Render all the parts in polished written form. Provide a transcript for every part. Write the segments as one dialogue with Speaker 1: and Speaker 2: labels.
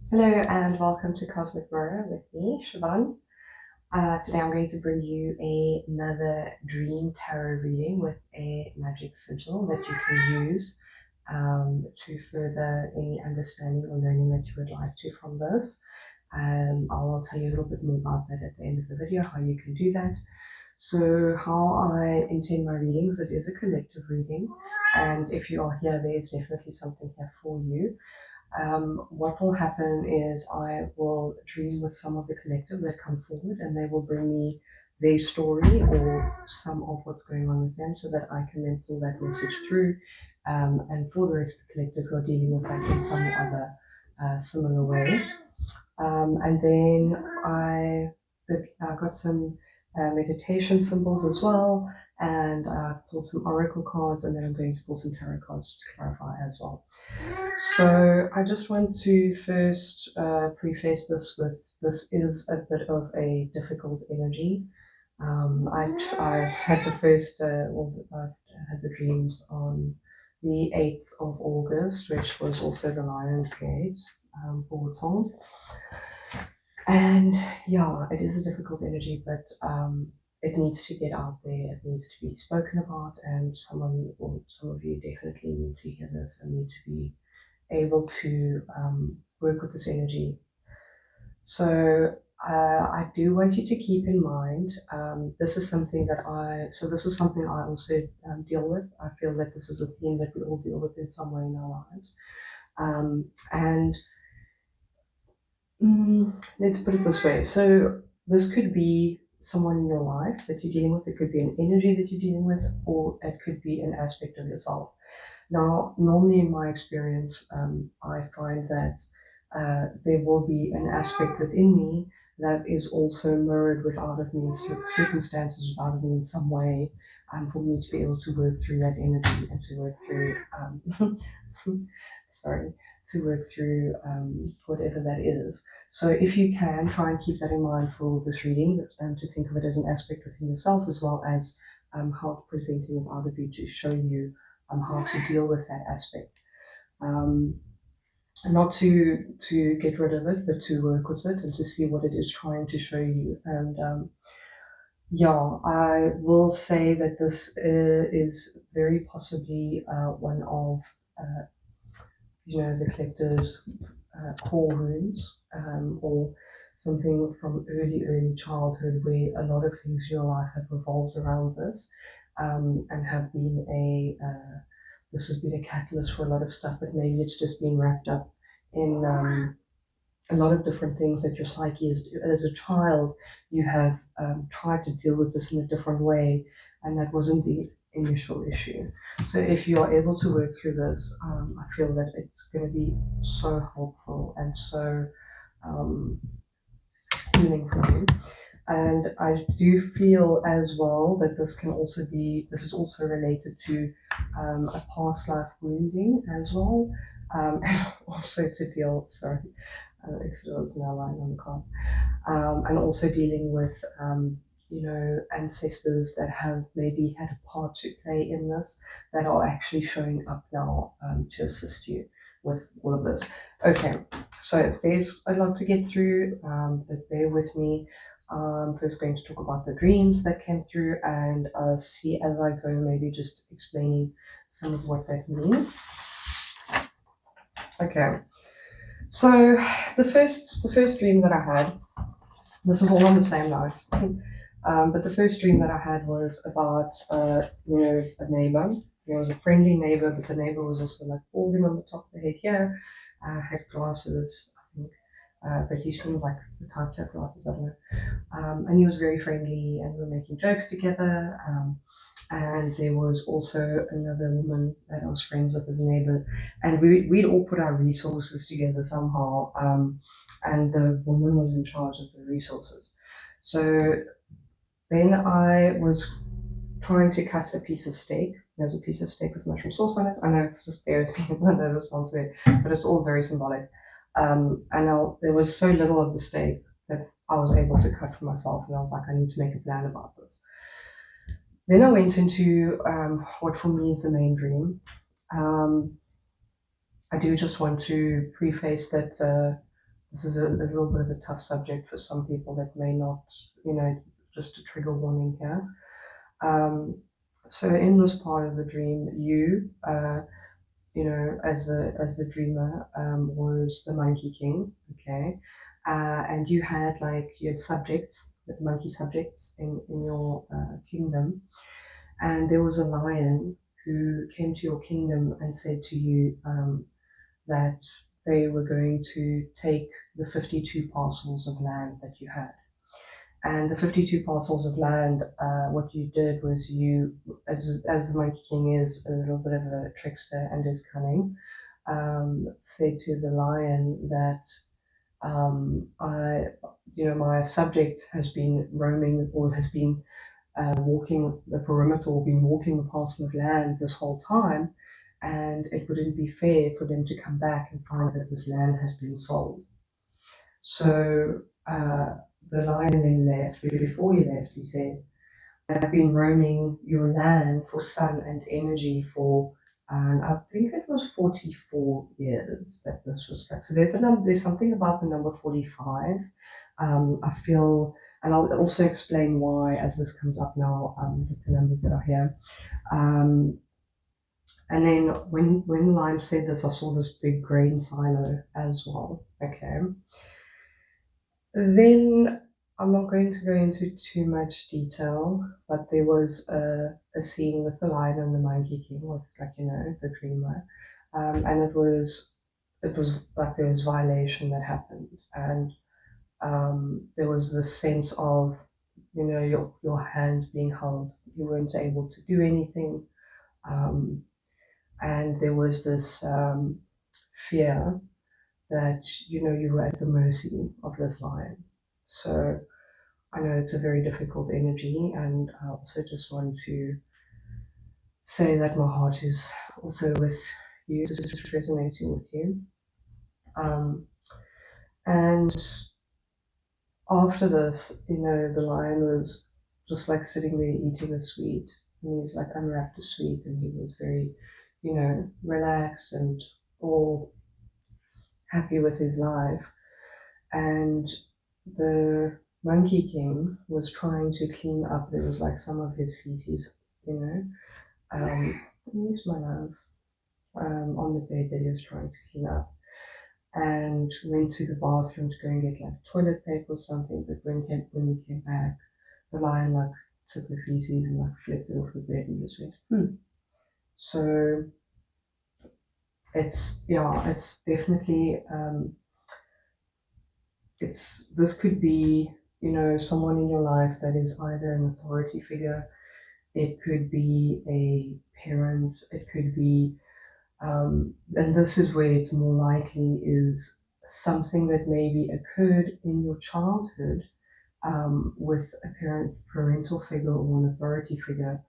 Speaker 1: Hello and welcome to Cosmic Mirror with me, Siobhan. Today I'm going to bring you another dream tarot reading with a magic sigil that you can use to further any understanding or learning that you would like to from this. I'll tell you a little bit more about that at the end of the video, how you can do that. So how I intend my readings, it is a collective reading, and if you are here, there is definitely something here for you. What will happen is I will dream with some of the collective that come forward and they will bring me their story or some of what's going on with them so that I can then pull that message through. And for the rest of the collective who are dealing with that in some other similar way. And then I got some meditation symbols as well, and I've pulled some oracle cards, and then I'm going to pull some tarot cards to clarify as well. So I just want to first preface this with this is a bit of a difficult energy. I had the first, I had the dreams on the 8th of August, which was also the Lion's Gate portal. And yeah, it is a difficult energy, but it needs to get out there. It needs to be spoken about, and someone or some of you definitely need to hear this and need to be able to work with this energy. So I do want you to keep in mind, this is something that this is something I also deal with. I feel that this is a theme that we all deal with in some way in our lives. And let's put it this way. So this could be someone in your life that you're dealing with. It could be an energy that you're dealing with, or it could be an aspect of yourself. Now, normally in my experience, I find that there will be an aspect within me that is also mirrored with out of me in circumstances, with out of me in some way, for me to be able to work through that energy and to work through, sorry, to work through whatever that is. So if you can, try and keep that in mind for this reading, to think of it as an aspect within yourself as well as how it's presenting with out of you to show you how to deal with that aspect. Not to get rid of it, but to work with it and to see what it is trying to show you. And yeah, I will say that this is very possibly one of the collective's core wounds, or something from early childhood where a lot of things in your life have revolved around this, and have been this has been a catalyst for a lot of stuff, but maybe it's just been wrapped up in a lot of different things that your psyche is. As a child, you have tried to deal with this in a different way, and that wasn't the initial issue. So if you are able to work through this, I feel that it's going to be so helpful and so healing for you. And I do feel as well that this is also related to a past life wounding as well, and also to deal, sorry, Exeter is now lying on the cards, and also dealing with, ancestors that have maybe had a part to play in this that are actually showing up now to assist you with all of this. Okay, so there's a lot to get through, but bear with me. I'm first going to talk about the dreams that came through and see as I go, maybe just explaining some of what that means. Okay, so the first dream that I had, this is all on the same night, but the first dream that I had was about a neighbor. He was a friendly neighbor, but the neighbor was also like balding on the top of the head here, had glasses, I think, but he seemed like the type to have glasses, I don't know. And he was very friendly, and we were making jokes together. And there was also another woman that I was friends with as a neighbor, and we'd all put our resources together somehow. And the woman was in charge of the resources. So then I was trying to cut a piece of steak. There's a piece of steak with mushroom sauce on it. I know it's just there. I know this sounds weird, but it's all very symbolic. There was so little of the steak that I was able to cut for myself, and I was like, I need to make a plan about this. Then I went into what for me is the main dream. I do just want to preface that this is a little bit of a tough subject for some people that may not, just a trigger warning here. So in this part of the dream, as the dreamer, was the Monkey King, okay, and you had subjects, the monkey subjects in your kingdom, and there was a lion who came to your kingdom and said to you that they were going to take the 52 parcels of land that you had. And the 52 parcels of land, what you did was you, as the Monkey King is a little bit of a trickster and is cunning, said to the lion that my subject has been roaming or has been walking the perimeter or been walking the parcel of land this whole time, and it wouldn't be fair for them to come back and find that this land has been sold. So the lion then left. Before he left, he said, I've been roaming your land for sun and energy for, I think it was 44 years that this was like. So there's something about the number 45. I feel, and I'll also explain why as this comes up now with the numbers that are here. And then when Lime said this, I saw this big grain silo as well. Okay. Then I'm not going to go into too much detail, but there was a scene with the lion and the Monkey King with, the dreamer, and it was like there was violation that happened, and there was this sense of, your hands being held, you weren't able to do anything, and there was this fear that you were at the mercy of this lion. So I know it's a very difficult energy, and I also just want to say that my heart is also with you, just resonating with you. And after this, the lion was just like sitting there eating a sweet, and he was like unwrapped a sweet, and he was very, relaxed and all happy with his life. And the Monkey King was trying to clean up. There was like some of his feces, here's my love, on the bed that he was trying to clean up, and went to the bathroom to go and get like toilet paper or something. But when he came back, the lion like took the feces and like flipped it off the bed and just went. So it's definitely this could be someone in your life that is either an authority figure, it could be a parent, it could be and this is where it's more likely is something that maybe occurred in your childhood with a parental figure or an authority figure,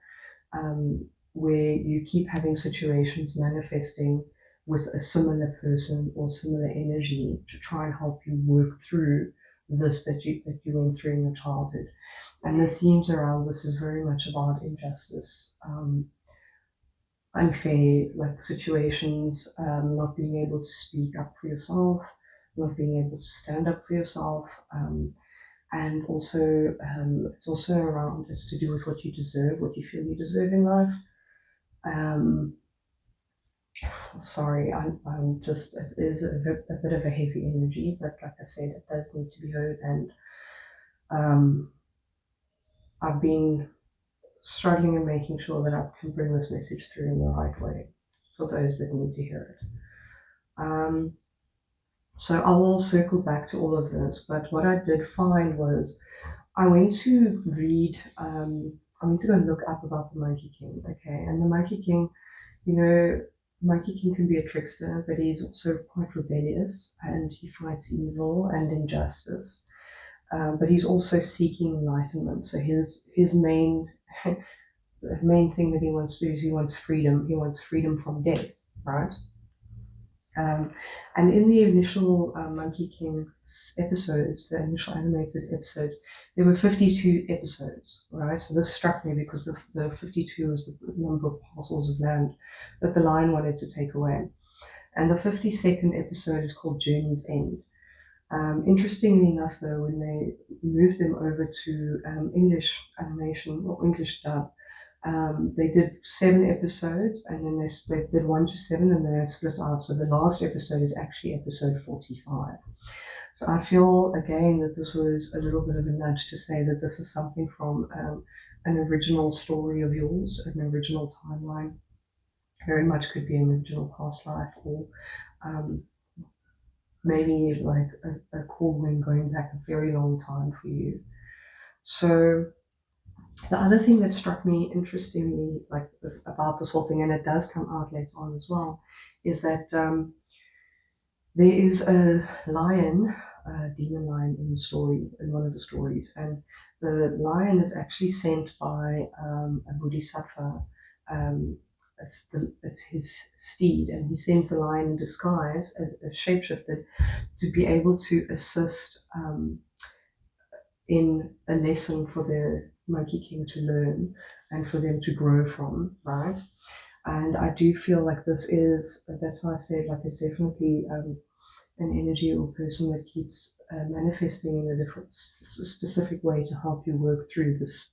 Speaker 1: where you keep having situations manifesting with a similar person or similar energy to try and help you work through this that you went through in your childhood. And the themes around this is very much about injustice, unfair like situations, not being able to speak up for yourself, not being able to stand up for yourself, and also it's also around, it's to do with what you deserve, what you feel you deserve in life. Sorry, I'm just, it is a bit of a heavy energy, but like I said, it does need to be heard, and I've been struggling and making sure that I can bring this message through in the right way for those that need to hear it. So I will circle back to all of this, but what I did find was I went to read, I went to go look up about the Monkey King, okay, and the Monkey King, Monkey King can be a trickster, but he's also quite rebellious, and he fights evil and injustice. But he's also seeking enlightenment. So his main the main thing that he wants to do is he wants freedom. He wants freedom from death, right? And in the initial Monkey King episodes, the initial animated episodes, there were 52 episodes, right? So this struck me because the 52 was the number of parcels of land that the lion wanted to take away. And the 52nd episode is called Journey's End. Interestingly enough, though, when they moved them over to English animation or English dub, they did 7 episodes, and then they did 1 to 7, and then they split out. So the last episode is actually episode 45. So I feel again that this was a little bit of a nudge to say that this is something from an original story of yours, an original timeline. Very much could be an original past life, or um, maybe like a calling going back a very long time for you. So the other thing that struck me interestingly, like about this whole thing, and it does come out later on as well, is that there is a lion, a demon lion in the story, in one of the stories, and the lion is actually sent by a bodhisattva. It's his steed, and he sends the lion in disguise as a shapeshifter to be able to assist in a lesson for the Monkey King to learn and for them to grow from, right? And I do feel like that's why I said, like, it's definitely an energy or person that keeps manifesting in a different, specific way to help you work through this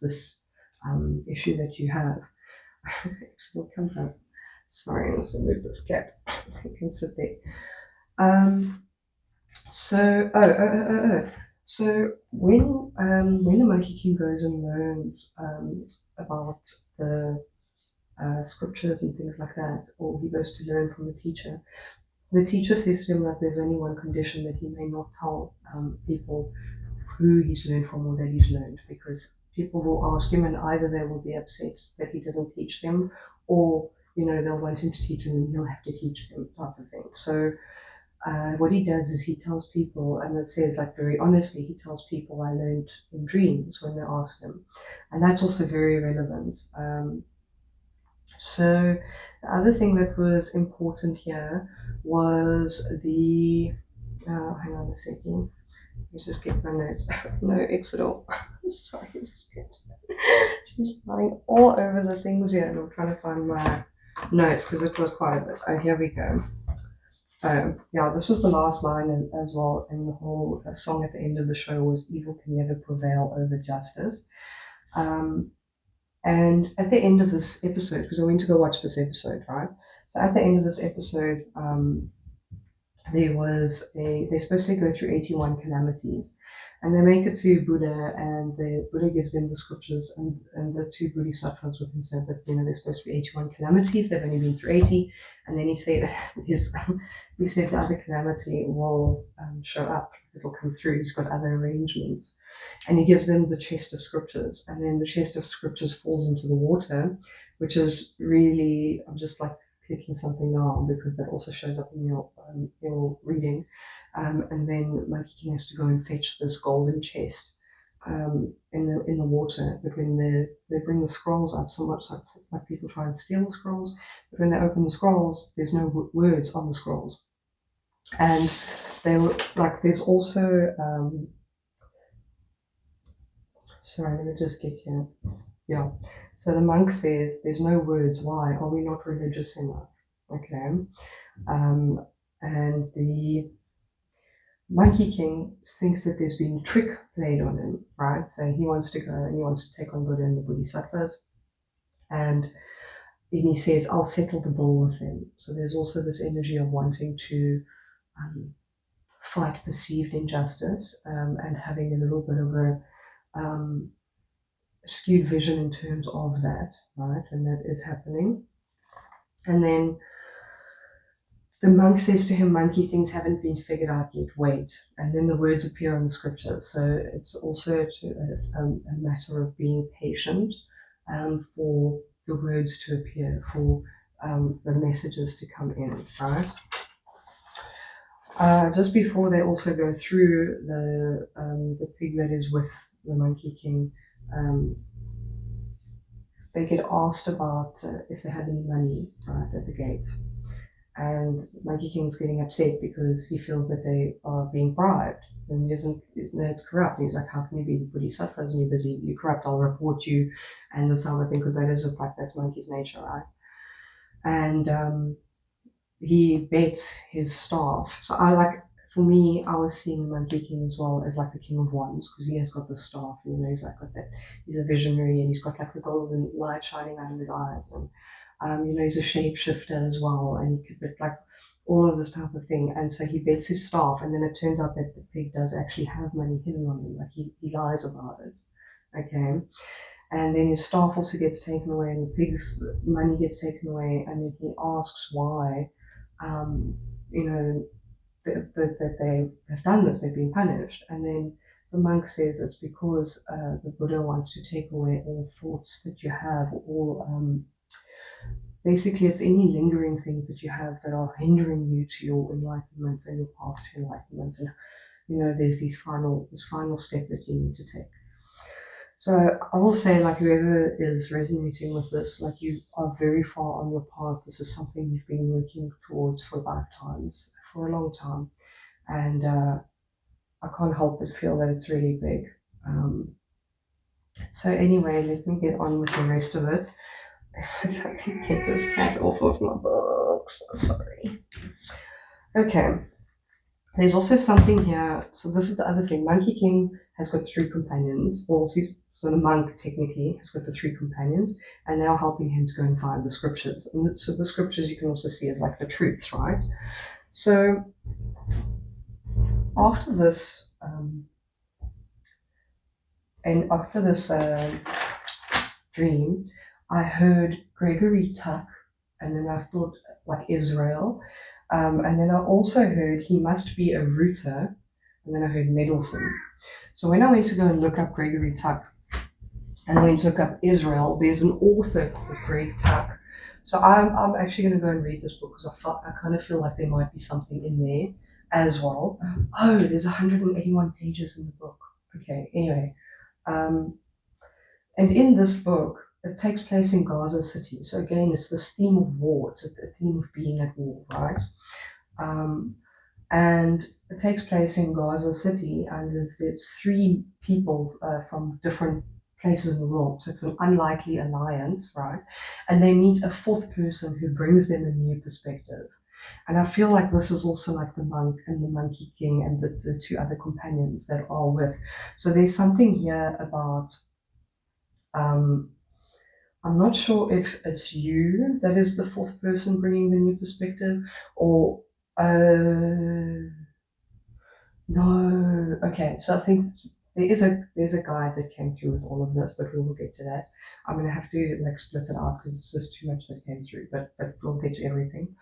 Speaker 1: issue that you have. Excellent comfort. Sorry, let's move this cat. You can sit there. So when the Monkey King goes and learns about the scriptures and things like that, or he goes to learn from the teacher says to him that there's only one condition, that he may not tell people who he's learned from or that he's learned, because people will ask him, and either they will be upset that he doesn't teach them, or they'll want him to teach them and he'll have to teach them, type of thing. So what he does is he tells people, and it says, like, very honestly, he tells people, I learned in dreams, when they ask him, and that's also very relevant. So the other thing that was important here was the hang on a second. Let me just get my notes. No, exit all. Sorry. She's flying all over the things here, and I'm trying to find my notes because it was quite a bit. Oh, here we go. Yeah, this was the last line as well, and the whole song at the end of the show was "Evil can never prevail over justice." And at the end of this episode, because I went to go watch this episode, right? So at the end of this episode, they're supposed to go through 81 calamities, and they make it to Buddha, and the Buddha gives them the scriptures, and the two bodhisattvas with him said that there's supposed to be 81 calamities. They've only been through 80, and then he said he said the other calamity will show up. It'll come through. He's got other arrangements, and he gives them the chest of scriptures, and then the chest of scriptures falls into the water, which is really, I'm just like clicking something now because that also shows up in your reading. And then Monkey King has to go and fetch this golden chest in the water. But when they bring the scrolls up, so much like people try and steal the scrolls, but when they open the scrolls, there's no words on the scrolls. And they were like, there's also sorry, let me just get here. Yeah. So the monk says, there's no words. Why? Are we not religious enough? Okay. And the Monkey King thinks that there's been a trick played on him, right? So he wants to go and he wants to take on Buddha and the Bodhisattvas. And he says, I'll settle the bill with them. So there's also this energy of wanting to fight perceived injustice and having a little bit of a skewed vision in terms of that, right? And that is happening. And then the monk says to him, monkey, things haven't been figured out yet, wait. And then the words appear in the scriptures. So it's also a matter of being patient for the words to appear, for the messages to come in, right? Just before they also go through the pig that is with the Monkey King, they get asked about if they have any money, right, at the gate. And Monkey King's getting upset because he feels that they are being bribed. And he doesn't know it's corrupt. And he's like, how can you be the bodhisattvas and you're busy, you're corrupt, I'll report you, and this other thing, because that is just like, that's Monkey's nature, right? And he bets his staff. So for me, I was seeing Monkey King as well as like the King of Wands, because he has got the staff, and he's like got that. He's a visionary, and he's got like the golden light shining out of his eyes, and he's a shapeshifter as well, and he could bet like all of this type of thing. And so he bets his staff, and then it turns out that the pig does actually have money hidden on him, like he lies about it. Okay. And then his staff also gets taken away, and the pig's money gets taken away, and then he asks why, um, you know, that they have done this, they've been punished. And then the monk says it's because the Buddha wants to take away all thoughts that you have, all basically it's any lingering things that you have that are hindering you to your enlightenment and your path to enlightenment. And there's this final step that you need to take. So I will say, like, whoever is resonating with this, like, you are very far on your path. This is something you've been working towards for lifetimes, for a long time. And I can't help but feel that it's really big. So anyway, let me get on with the rest of it. If I can get this cat off of my books. I'm sorry. Okay. There's also something here. So this is the other thing. Monkey King has got 3 companions. So the monk technically has got the 3 companions, and they are helping him to go and find the scriptures. And so the scriptures you can also see as like the truths, right? So after this, dream, I heard Gregory Tuck, and then I thought like Israel, and then I also heard he must be a router, and then I heard Middleton. So when I went to go and look up Gregory Tuck, and I went to look up Israel, there's an author called Greg Tuck. So I'm actually going to go and read this book, because I kind of feel like there might be something in there as well. Oh, there's 181 pages in the book. Okay, anyway. And in this book, it takes place in Gaza City. So again, it's this theme of war. It's a theme of being at war, right? And it takes place in Gaza City, and there's 3 people from different places in the world. So it's an unlikely alliance, right? And they meet a 4th person who brings them a new perspective. And I feel like this is also like the monk and the Monkey King and the 2 other companions that are with. So there's something here about, I'm not sure if it's you that is the 4th person bringing the new perspective, or no. Okay, so I think there's a guide that came through with all of this, but we will get to that. I'm gonna have to like split it out because it's just too much that came through, but we'll get to everything.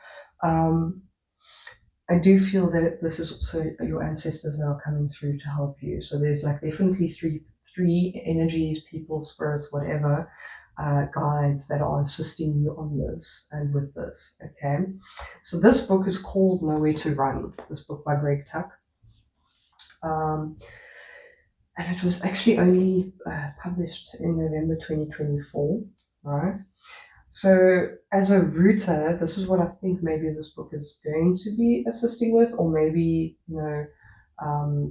Speaker 1: I do feel that this is also your ancestors now coming through to help you. So there's like definitely three energies, people, spirits, whatever, guides that are assisting you on this and with this. Okay, so this book is called Nowhere to Run. This book by Greg Tuck. And it was actually only published in November 2024, right? So as a router, this is what I think maybe this book is going to be assisting with, or maybe,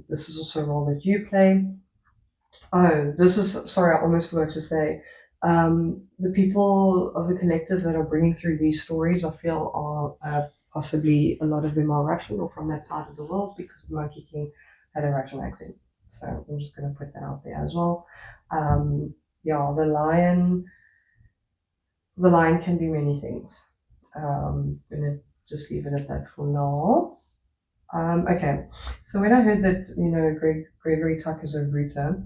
Speaker 1: this is also a role that you play. Oh, sorry, I almost forgot to say, the people of the collective that are bringing through these stories, I feel are possibly, a lot of them are Russian or from that side of the world, because the Monkey King had a Russian accent. So I'm just going to put that out there as well. Yeah, the lion can be many things. I'm going to just leave it at that for now. Okay, so when I heard that, Gregory Tuck is a router,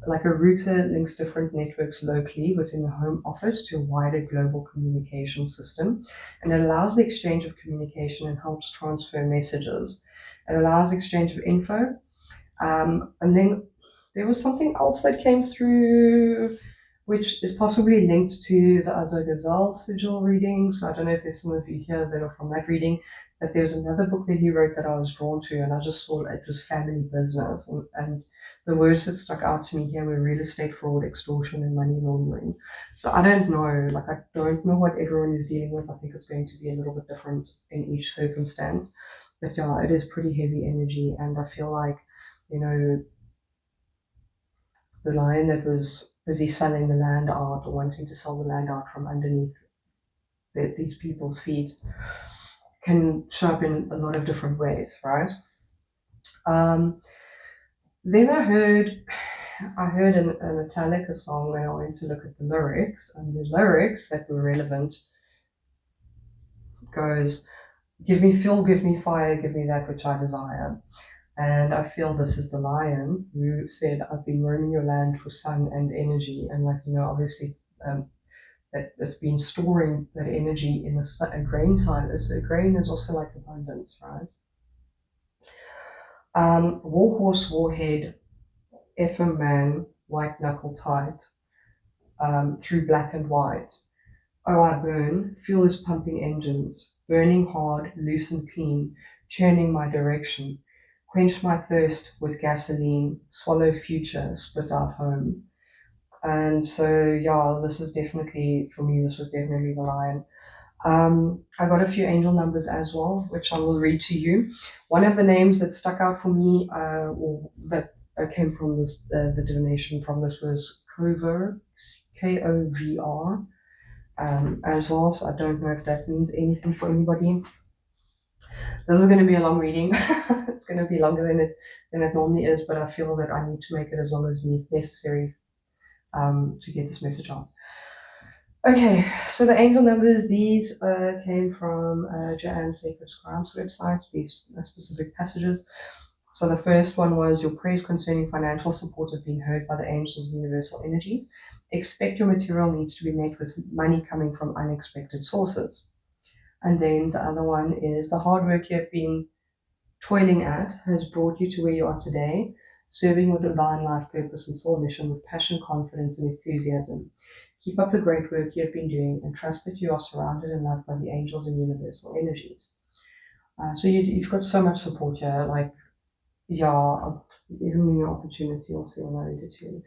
Speaker 1: like a router links different networks locally within the home office to a wider global communication system, and it allows the exchange of communication and helps transfer messages. It allows exchange of info. And then there was something else that came through, which is possibly linked to the Azogazal SIGIL reading. So I don't know if there's some of you here that are from that reading, but there's another book that he wrote that I was drawn to, and I just saw it was family business. And the words that stuck out to me here were real estate fraud, extortion, and money laundering. So I don't know, I don't know what everyone is dealing with. I think it's going to be a little bit different in each circumstance. But yeah, it is pretty heavy energy, and I feel like, the lion that was busy selling the land out, or wanting to sell the land out from underneath these people's feet, can show up in a lot of different ways, right? Then I heard a Metallica song, and I went to look at the lyrics, and the lyrics that were relevant goes, "Give me fuel, give me fire, give me that which I desire." And I feel this is the lion who said, "I've been roaming your land for sun and energy," and obviously. That it's been storing that energy in a grain silo. So grain is also like abundance, right? Warhorse, warhead, FM man, white knuckle tight, through black and white. Oh, I burn, fuel is pumping engines, burning hard, loose and clean, churning my direction. Quench my thirst with gasoline, swallow future, spit out home. And so, yeah, this is definitely, for me, this was definitely the lion. I got a few angel numbers as well, which I will read to you. One of the names that stuck out for me, or that came from this, the divination from this was Kovr, Kovr, as well. So I don't know if that means anything for anybody. This is going to be a long reading. It's going to be longer than it normally is, but I feel that I need to make it as long as necessary to get this message out. Okay, so the angel numbers, these came from Joanne's Sacred Scribes website, these specific passages. So the first one was, your prayers concerning financial support have been heard by the angels of universal energies. Expect your material needs to be met with money coming from unexpected sources. And then the other one is, the hard work you have been toiling at has brought you to where you are today, serving your divine life purpose and soul mission with passion, confidence, and enthusiasm. Keep up the great work you have been doing and trust that you are surrounded and loved by the angels and universal energies. So you've got so much support here, like, yeah, giving me an opportunity also when I read it to you.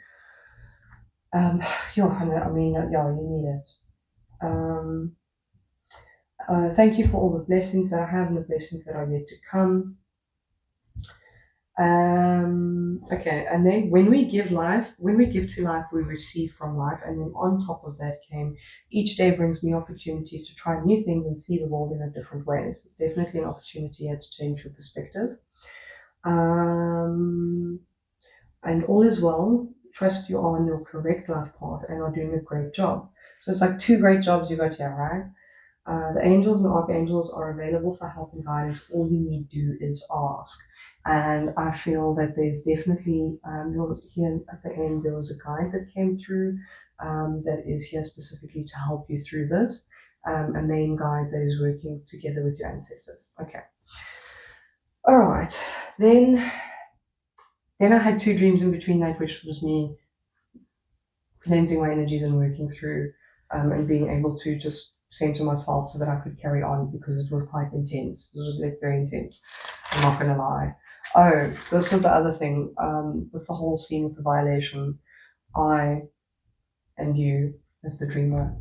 Speaker 1: Yeah, you need it. Thank you for all the blessings that I have and the blessings that are yet to come. Okay, and then when we give to life, we receive from life. And then on top of that came, each day brings new opportunities to try new things and see the world in a different way. So it's definitely an opportunity here to change your perspective. And all is well. Trust you are on your correct life path and are doing a great job. So it's like two great jobs you got here, right? The angels and archangels are available for help and guidance. All you need to do is ask. And I feel that there's definitely, here at the end, there was a guide that came through that is here specifically to help you through this, a main guide that is working together with your ancestors. Okay. All right. Then I had two dreams in between that, which was me cleansing my energies and working through and being able to just center myself so that I could carry on, because it was quite intense. This was like very intense. I'm not going to lie. Oh, this was the other thing with the whole scene with the violation. I and you, as the dreamer,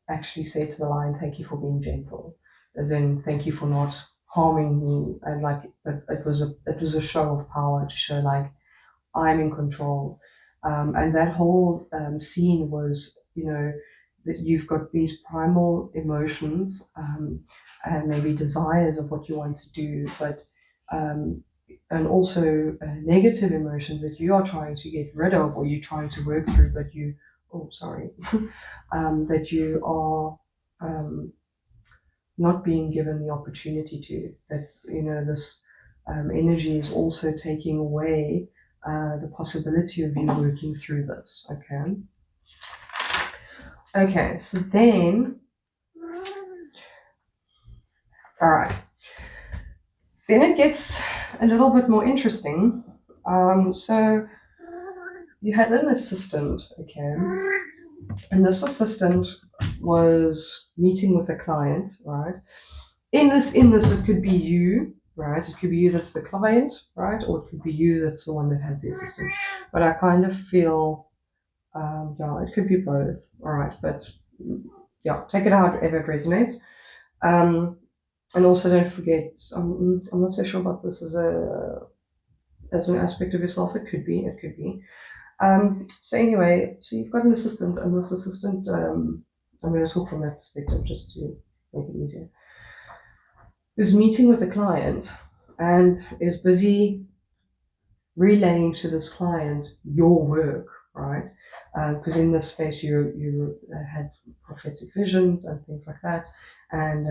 Speaker 1: actually said to the lion, "Thank you for being gentle," as in, thank you for not harming me. And like it was a show of power to show like I'm in control. And that whole scene was, that you've got these primal emotions and maybe desires of what you want to do, but and also negative emotions that you are trying to get rid of or you're trying to work through, but that you are not being given the opportunity to. That this energy is also taking away the possibility of you working through this. Okay, so then, all right, then it gets a little bit more interesting. So you had an assistant, okay, and this assistant was meeting with a client, right? In this, it could be you, right? It could be you that's the client, right? Or it could be you that's the one that has the assistant. But I kind of feel, it could be both. All right, but yeah, take it however it resonates. And also don't forget, I'm not so sure about this as an aspect of yourself. It could be. So anyway, so you've got an assistant, and this assistant, I'm going to talk from that perspective just to make it easier. Is meeting with a client, and is busy relaying to this client your work, right? Because in this space you had prophetic visions and things like that, and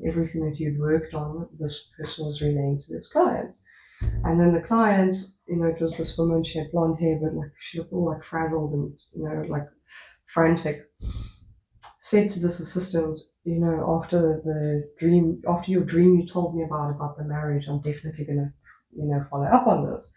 Speaker 1: everything that you'd worked on, this person was relaying to this client. And then the client, it was this woman. She had blonde hair, but like she looked all like frazzled and like frantic. Said to this assistant, after your dream you told me about the marriage, I'm definitely gonna, follow up on this.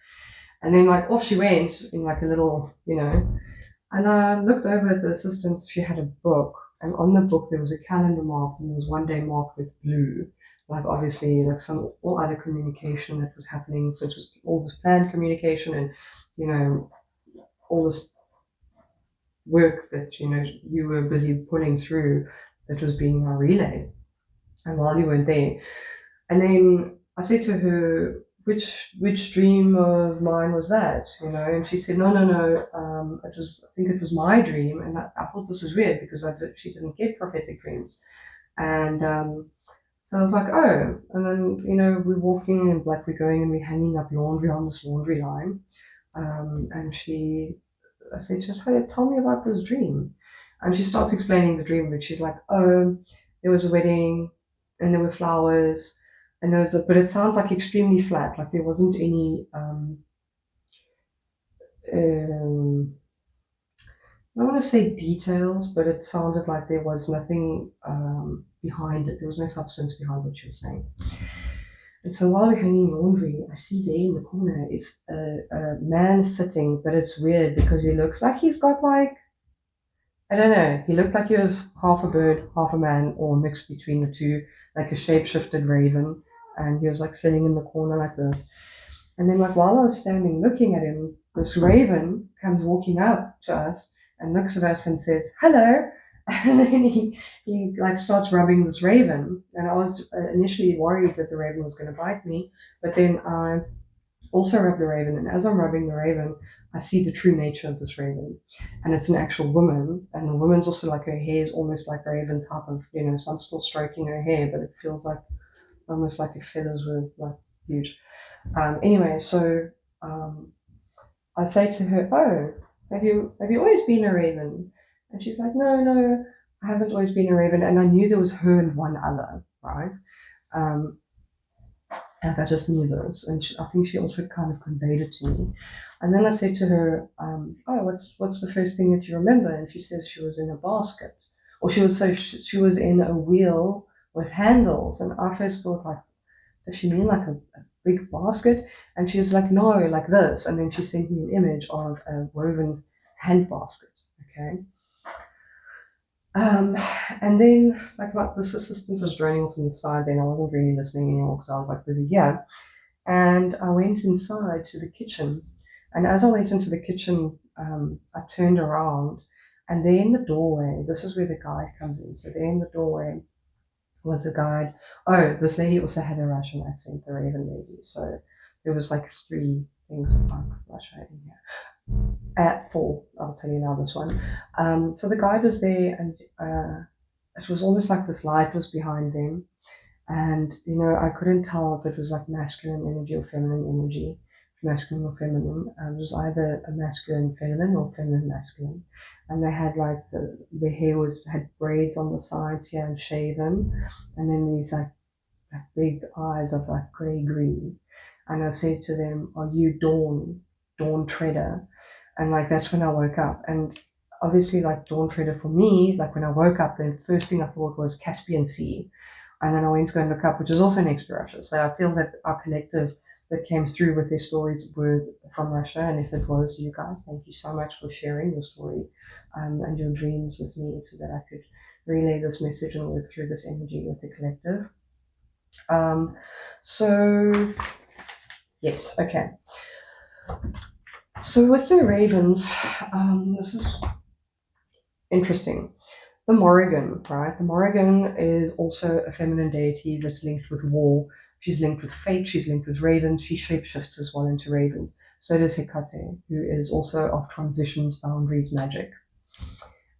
Speaker 1: And then like off she went in like a little, and I looked over at the assistant. She had a book, and on the book there was a calendar marked, and there was one day marked with blue, like obviously like some all other communication that was happening. So it was all this planned communication, and all this work that you were busy pulling through that was being relayed. And while you weren't there, and then I said to her, which dream of mine was that? And she said, no, no, no. I think it was my dream, and I thought this was weird because she didn't get prophetic dreams, and so I was like, oh. And then we're walking and like we're going and we're hanging up laundry on this laundry line, and I said, just tell me about this dream, and she starts explaining the dream, but she's like, oh, there was a wedding, and there were flowers and there was but it sounds like extremely flat, like there wasn't any I don't want to say details, but it sounded like there was nothing behind it. There was no substance behind what she was saying. And so while we're hanging laundry, I see there in the corner is a man sitting, but it's weird because he looks like he's got like, I don't know, he looked like he was half a bird, half a man, or mixed between the two, like a shape-shifted raven. And he was like sitting in the corner like this. And then like while I was standing looking at him, this raven comes walking up to us and looks at us and says, hello. And then he like starts rubbing this raven. And I was initially worried that the raven was going to bite me. But then I also rub the raven. And as I'm rubbing the raven, I see the true nature of this raven. And it's an actual woman. And the woman's also like, her hair is almost like raven type of, so I'm still stroking her hair, but it feels like almost like her feathers were like huge. Anyway, so I say to her, "Oh, have you always been a raven?" And she's like, "No, no, I haven't always been a raven." And I knew there was her and one other, right? Um, and I just knew this, and I think she also kind of conveyed it to me. And then I said to her, "Oh, what's the first thing that you remember?" And she says she was in a basket, or she was in a wheel with handles. And I first thought like, does she mean like a big basket? And she was like, no, like this. And then she sent me an image of a woven hand basket. Okay. Um, and then like this assistant was droning off on the side. Then I wasn't really listening anymore because I was like busy here. And I went inside to the kitchen. And as I went into the kitchen, I turned around, and there in the doorway, this is where the guide comes in. So there in the doorway was a guide. Oh, this lady also had a Russian accent, the Raven lady. So there was like three things about Russia in here. At four, I'll tell you now this one. So the guide was there, and it was almost like this light was behind them. And, I couldn't tell if it was like masculine energy or feminine energy, masculine or feminine. It was either a masculine feminine or feminine masculine. And they had like the hair had braids on the sides here and shaven. And then these like big eyes of like grey green. And I said to them, are you Dawn Treader? And like that's when I woke up. And obviously like Dawn Treader for me, like when I woke up, the first thing I thought was Caspian Sea. And then I went to go and look up, which is also next to Russia. So I feel that our collective that came through with their stories were from Russia. And if it was you guys, thank you so much for sharing your story and your dreams with me so that I could relay this message and work through this energy with the collective. So, yes, okay. So with the ravens, this is interesting. The Morrigan, right? The Morrigan is also a feminine deity that's linked with war. She's linked with fate. She's linked with ravens. She shapeshifts as well into ravens. So does Hecate, who is also of transitions, boundaries, magic.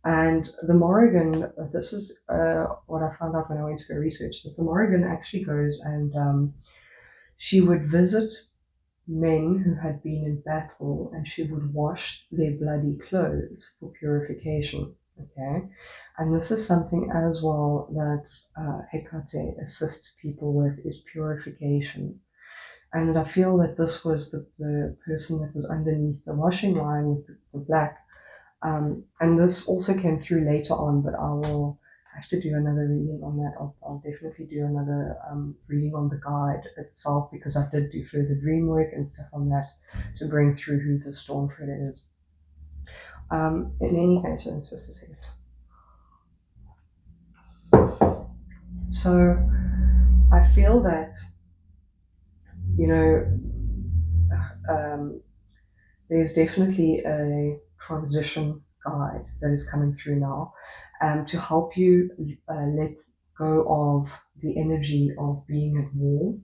Speaker 1: And the Morrigan, this is what I found out when I went to go research, that the Morrigan actually goes and she would visit men who had been in battle, and she would wash their bloody clothes for purification. Okay, and this is something as well that Hecate assists people with, is purification. And I feel that this was the person that was underneath the washing line with the black. And this also came through later on, but I will have to do another reading on that. I'll definitely do another reading on the guide itself, because I did do further dream work and stuff on that to bring through who the storm treader is. In any case, it's just a second. So I feel that, you know, there's definitely a transition guide that is coming through now to help you let go of the energy of being at war,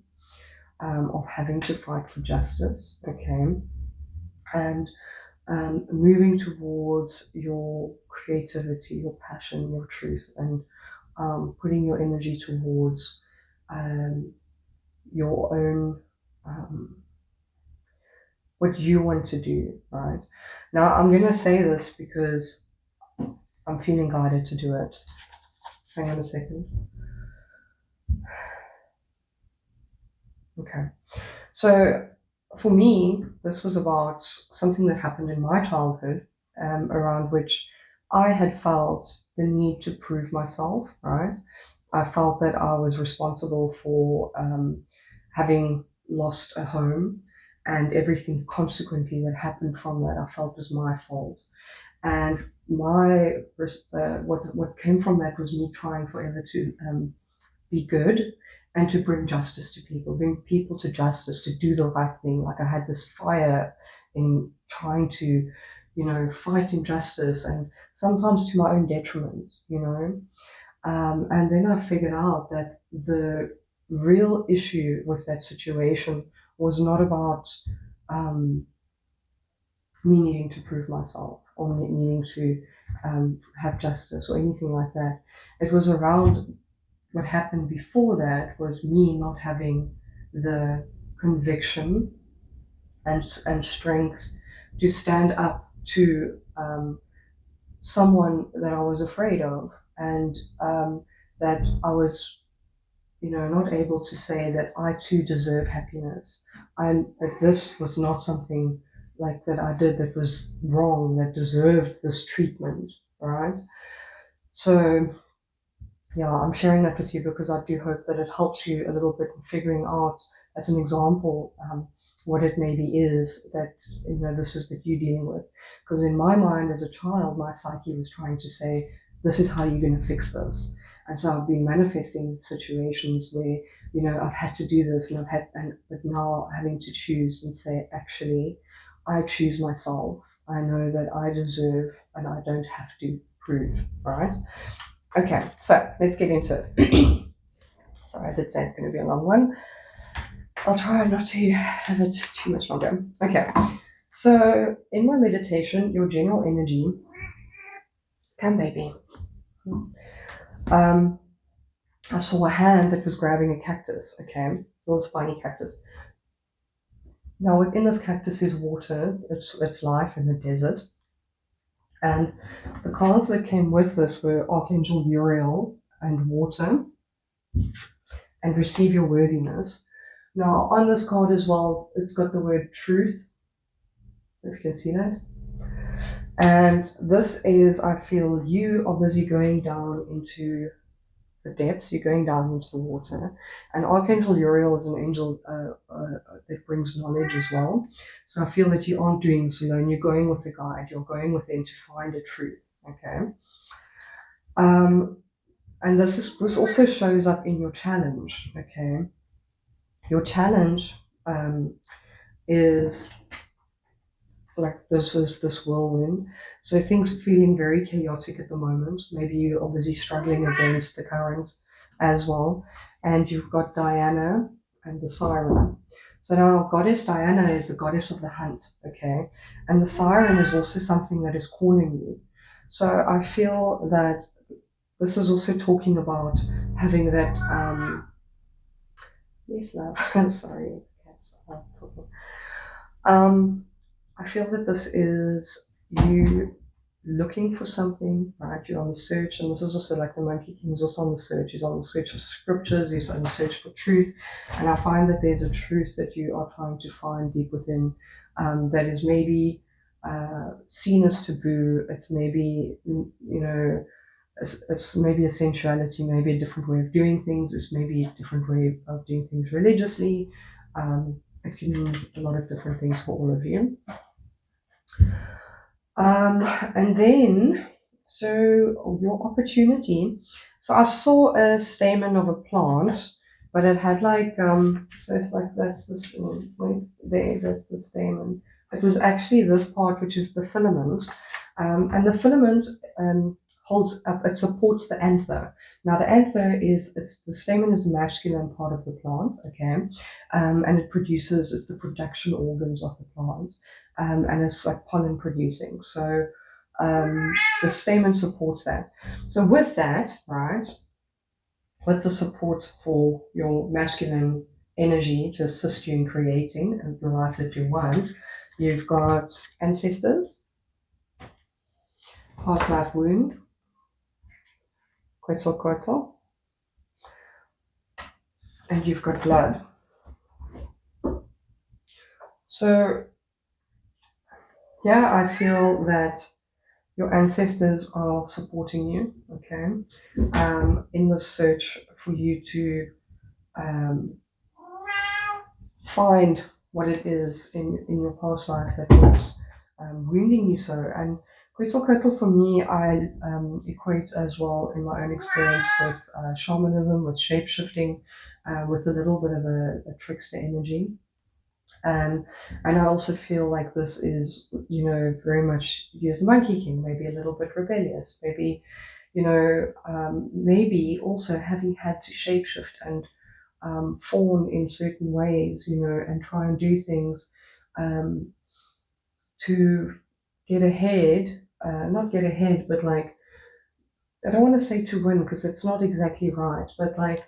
Speaker 1: of having to fight for justice, okay, and moving towards your creativity, your passion, your truth, and putting your energy towards your own what you want to do, right? Now, I'm going to say this because I'm feeling guided to do it. Hang on a second. Okay. So, for me, this was about something that happened in my childhood, around which I had felt the need to prove myself, right? I felt that I was responsible for having lost a home, and everything consequently that happened from that I felt was my fault. And what came from that was me trying forever to be good and to bring justice to people, bring people to justice, to do the right thing. Like, I had this fire in trying to, fight injustice, and sometimes to my own detriment, and then I figured out that the real issue with that situation was not about me needing to prove myself, or me needing to have justice or anything like that. It was around what happened before that, was me not having the conviction and strength to stand up to someone that I was afraid of, and that I was, not able to say that I too deserve happiness. That this was not something like that I did that was wrong, that deserved this treatment, right? So yeah, I'm sharing that with you because I do hope that it helps you a little bit in figuring out, as an example, what it maybe is that, this is that you're dealing with. Because in my mind as a child, my psyche was trying to say, this is how you're going to fix this. And so I've been manifesting situations where, I've had to do this, but now having to choose and say, actually, I choose myself. I know that I deserve, and I don't have to prove, right? Okay, so let's get into it. Sorry, I did say it's going to be a long one. I'll try not to have it too much longer. Okay, so in my meditation, your general energy, come baby. I saw a hand that was grabbing a cactus, okay, a little spiny cactus. Now within this cactus is water, it's life in the desert. And the cards that came with this were Archangel Uriel and water, and receive your worthiness. Now, on this card as well, it's got the word truth, if you can see that. And this is, I feel, you are busy going down into the depths, you're going down into the water. And Archangel Uriel is an angel that brings knowledge as well. So I feel that you aren't doing this alone, you're going with the guide, you're going with them to find a truth, okay? And this also shows up in your challenge, okay? Your challenge is like this was this whirlwind. So things feeling very chaotic at the moment. Maybe you're obviously struggling against the currents as well. And you've got Diana and the siren. So now goddess Diana is the goddess of the hunt, okay? And the siren is also something that is calling you. So I feel that this is also talking about having that Yes, love. I'm sorry. Cats are talking. Um, I feel that this is you looking for something, right? You're on the search, and this is also like the Monkey King is also on the search. He's on the search for scriptures, he's on the search for truth. And I find that there's a truth that you are trying to find deep within that is maybe seen as taboo. It's maybe, it's maybe a sensuality, maybe a different way of doing things, it's maybe a different way of doing things religiously. It can mean a lot of different things for all of you. And then, so your opportunity. So I saw a stamen of a plant, but it had like, so it's like that's this, wait, there, that's the stamen. It was actually this part, which is the filament. And the filament holds up, it supports the anther. Now, the anther the stamen is the masculine part of the plant, okay? And it's the production organs of the plant and it's like pollen producing. So the stamen supports that. So with that, right, with the support for your masculine energy to assist you in creating the life that you want, you've got ancestors, past life wound, Quetzalcoatl, and you've got blood. So yeah, I feel that your ancestors are supporting you, okay, in the search for you to find what it is in your past life that was wounding you so. And Quetzalcoatl for me, I equate as well in my own experience with shamanism, with shape shifting, with a little bit of a trickster energy. And I also feel like this is, very much you as the Monkey King, maybe a little bit rebellious, maybe, maybe also having had to shapeshift and fawn in certain ways, and try and do things um, to get ahead, not get ahead, but like, I don't want to say to win because it's not exactly right, but like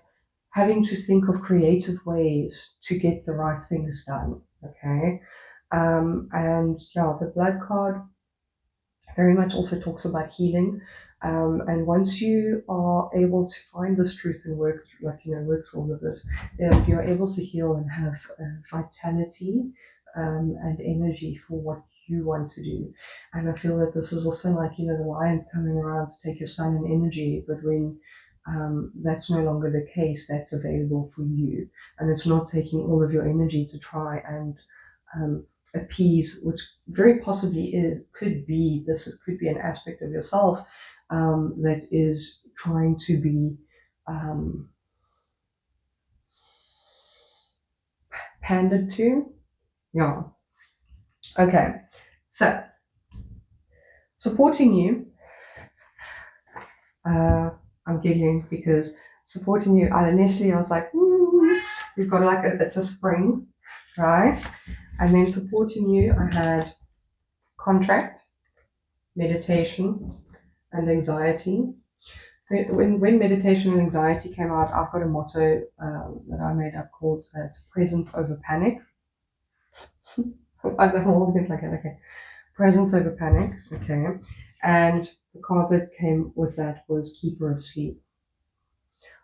Speaker 1: having to think of creative ways to get the right things done. Okay. And yeah, the blood card very much also talks about healing. And once you are able to find this truth and work through, work through all of this, you're able to heal and have vitality and energy for what you want to do. And I feel that this is also like, the lions coming around to take your sun and energy, but when that's no longer the case, that's available for you. And it's not taking all of your energy to try and um, appease, which very possibly could be an aspect of yourself that is trying to be um, pandered to. Yeah. Okay. So supporting you, I'm giggling because supporting you, I was like, we've got like it's a spring, right? And then supporting you, I had contract, meditation, and anxiety. So when meditation and anxiety came out, I've got a motto that I made up called it's presence over panic. I'm holding it like that. Okay, presence over panic. Okay, and the card that came with that was keeper of sleep.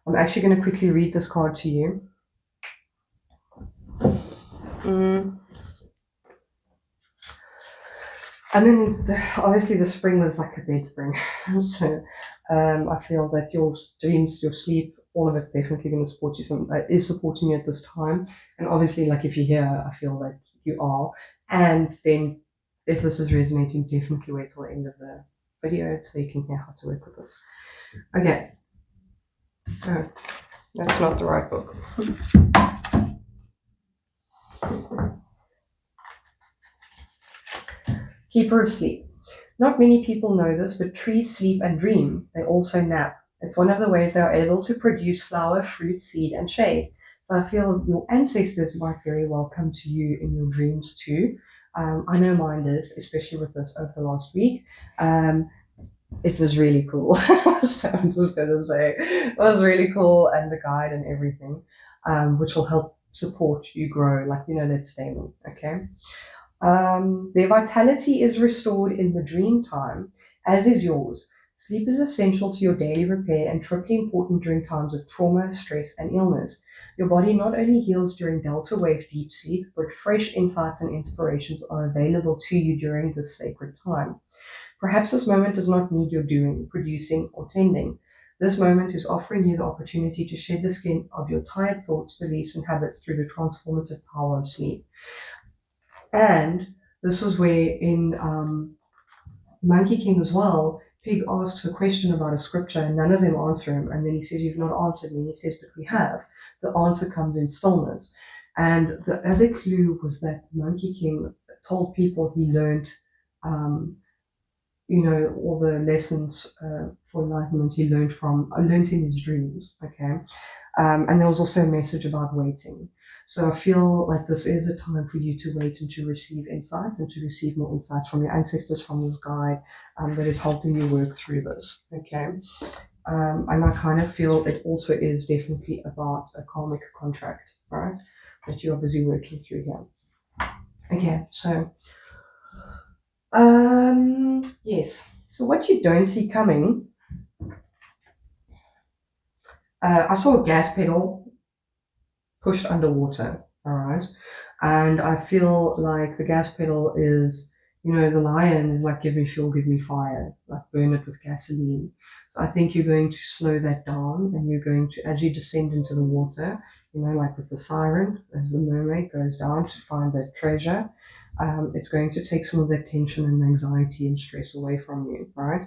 Speaker 1: I'm actually going to quickly read this card to you. And then obviously the spring was like a bed spring. So I feel that your dreams, your sleep, all of it's definitely going to support you. Is supporting you at this time. And obviously, like if you're here, I feel that you are. And then if this is resonating, definitely wait till the end of the video so you can hear how to work with this. Okay. Oh, that's not the right book. Keeper of sleep. Not many people know this, but trees sleep and dream. They also nap. It's one of the ways they are able to produce flower, fruit, seed, and shade. So I feel your ancestors might very well come to you in your dreams too. I know mine did, especially with this over the last week. It was really cool. So I'm just going to say it was really cool, and the guide and everything. which will help support you grow, like, that stamen, okay? Their vitality is restored in the dream time, as is yours. Sleep is essential to your daily repair and triply important during times of trauma, stress, and illness. Your body not only heals during delta wave deep sleep, but fresh insights and inspirations are available to you during this sacred time. Perhaps this moment does not need your doing, producing, or tending. This moment is offering you the opportunity to shed the skin of your tired thoughts, beliefs, and habits through the transformative power of sleep. And this was where in Monkey King as well, Pig asks a question about a scripture and none of them answer him. And then he says, "You've not answered me." He says, "But we have." The answer comes in stillness. And the other clue was that Monkey King told people he learned, all the lessons for enlightenment he learned in his dreams. Okay. And there was also a message about waiting. So I feel like this is a time for you to wait and to receive insights and to receive more insights from your ancestors, from this guide that is helping you work through this. Okay. And I kind of feel it also is definitely about a karmic contract, right? That you are busy working through here. Okay. So, yes. So what you don't see coming, I saw a gas pedal pushed underwater, all right? And I feel like the gas pedal is, the lion is like, give me fuel, give me fire, like burn it with gasoline. So I think you're going to slow that down and you're going to, as you descend into the water, like with the siren, as the mermaid goes down to find that treasure, it's going to take some of that tension and anxiety and stress away from you, right?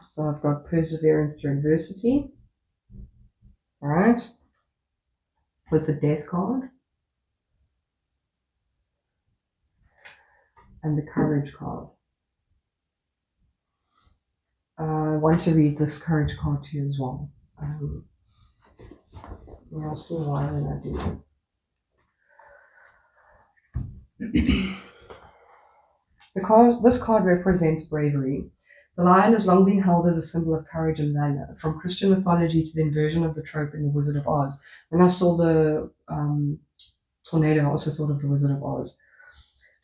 Speaker 1: So I've got perseverance through adversity, all right? With the death card and the courage card. I want to read this courage card to you as well. I'll see why when I do. This card represents bravery. The lion has long been held as a symbol of courage and valor, from Christian mythology to the inversion of the trope in The Wizard of Oz. When I saw the tornado, I also thought of The Wizard of Oz.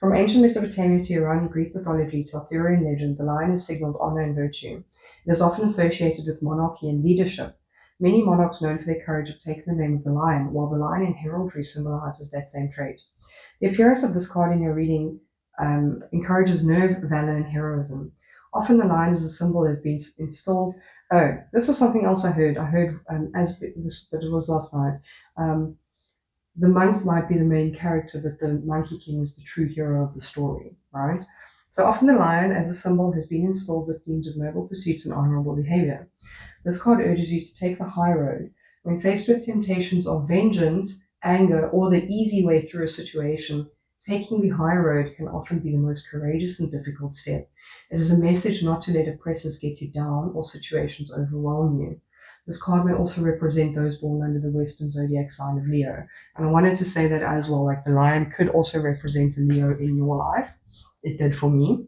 Speaker 1: From ancient Mesopotamia to Iranian Greek mythology to Arthurian legend, the lion is signaled honor and virtue. It is often associated with monarchy and leadership. Many monarchs known for their courage have taken the name of the lion, while the lion in heraldry symbolizes that same trait. The appearance of this card in your reading encourages nerve, valor, and heroism. Often the lion as a symbol has been installed. Oh, this was something else I heard. But it was last night. The monk might be the main character, but the Monkey King is the true hero of the story, right? So often the lion as a symbol has been installed with themes of noble pursuits and honorable behavior. This card urges you to take the high road. When faced with temptations of vengeance, anger, or the easy way through a situation, taking the high road can often be the most courageous and difficult step. It is a message not to let oppressors get you down or situations overwhelm you. This card may also represent those born under the Western zodiac sign of Leo. And I wanted to say that as well, like the lion could also represent a Leo in your life. It did for me.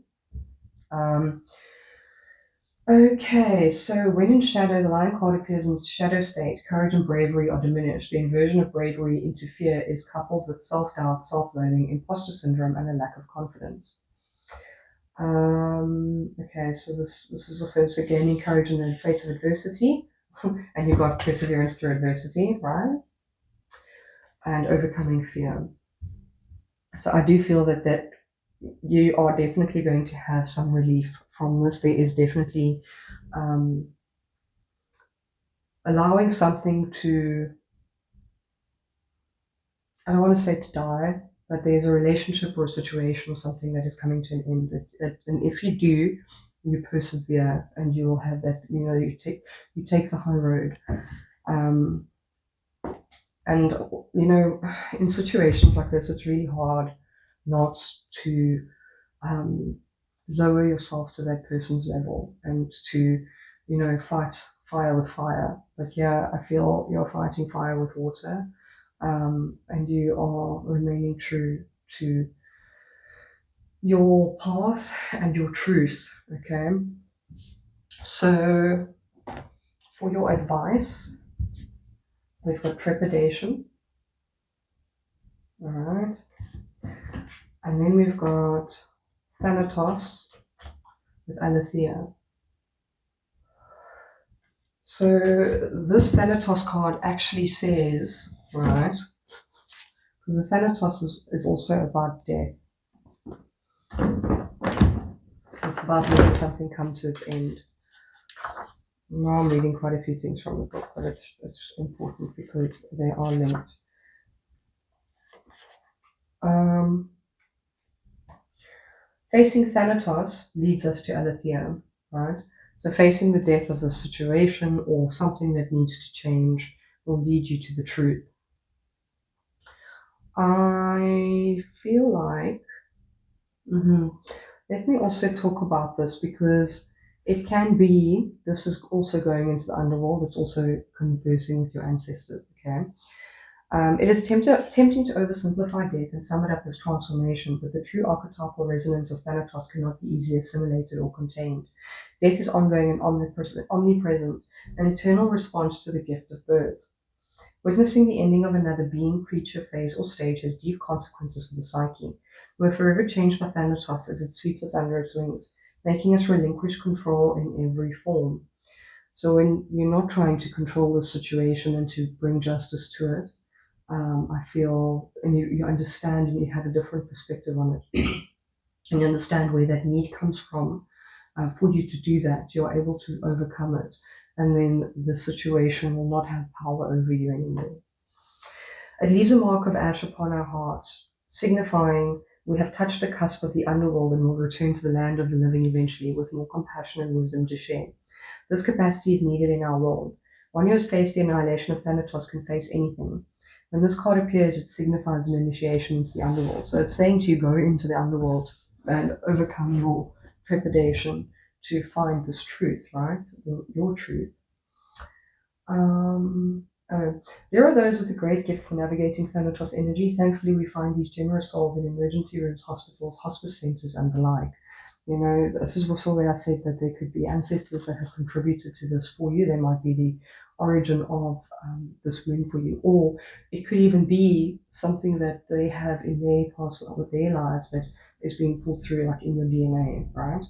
Speaker 1: Okay, so when in shadow, the lion card appears in shadow state. Courage and bravery are diminished. The inversion of bravery into fear is coupled with self-doubt, self-loathing, imposter syndrome, and a lack of confidence. Okay, so this is also gaining courage in the face of adversity. And you've got perseverance through adversity, right? And overcoming fear. So I do feel that you are definitely going to have some relief from this. There is definitely allowing something to, I don't want to say to die, but there's a relationship or a situation or something that is coming to an end. And if you do, you persevere and you will have that, you take the high road. And, in situations like this, it's really hard not to lower yourself to that person's level and to, fight fire with fire. But yeah, I feel you're fighting fire with water, and you are remaining true to your path and your truth. Okay. So for your advice, we've got trepidation, All right. And then we've got Thanatos with Aletheia. So this Thanatos card actually says, right, because the Thanatos is also about death. It's about letting something come to its end. Now I'm reading quite a few things from the book, but it's important because they are linked. Facing Thanatos leads us to Aletheia, right? So facing the death of the situation or something that needs to change will lead you to the truth. I feel like, let me also talk about this because it can be, this is also going into the underworld, it's also conversing with your ancestors, okay? It is tempting to oversimplify death and sum it up as transformation, but the true archetypal resonance of Thanatos cannot be easily assimilated or contained. Death is ongoing and omnipresent, an eternal response to the gift of birth. Witnessing the ending of another being, creature, phase, or stage has deep consequences for the psyche. We're forever changed by Thanatos as it sweeps us under its wings, making us relinquish control in every form. So when you're not trying to control the situation and to bring justice to it, I feel, and you understand and you have a different perspective on it, and you understand where that need comes from. For you to do that, you're able to overcome it, and then the situation will not have power over you anymore. It leaves a mark of ash upon our hearts, signifying we have touched the cusp of the underworld and will return to the land of the living eventually with more compassion and wisdom to share. This capacity is needed in our world. One who has faced the annihilation of Thanatos can face anything. When this card appears, it signifies an initiation into the underworld. So it's saying to you, go into the underworld and overcome your trepidation to find this truth, right? Your truth. There are those with a great gift for navigating Thanatos energy. Thankfully, we find these generous souls in emergency rooms, hospitals, hospice centers, and the like. You know, this is also where I said that there could be ancestors that have contributed to this for you. They might be the origin of this wound for you, or it could even be something that they have in their past with their lives that is being pulled through, like in your DNA, right?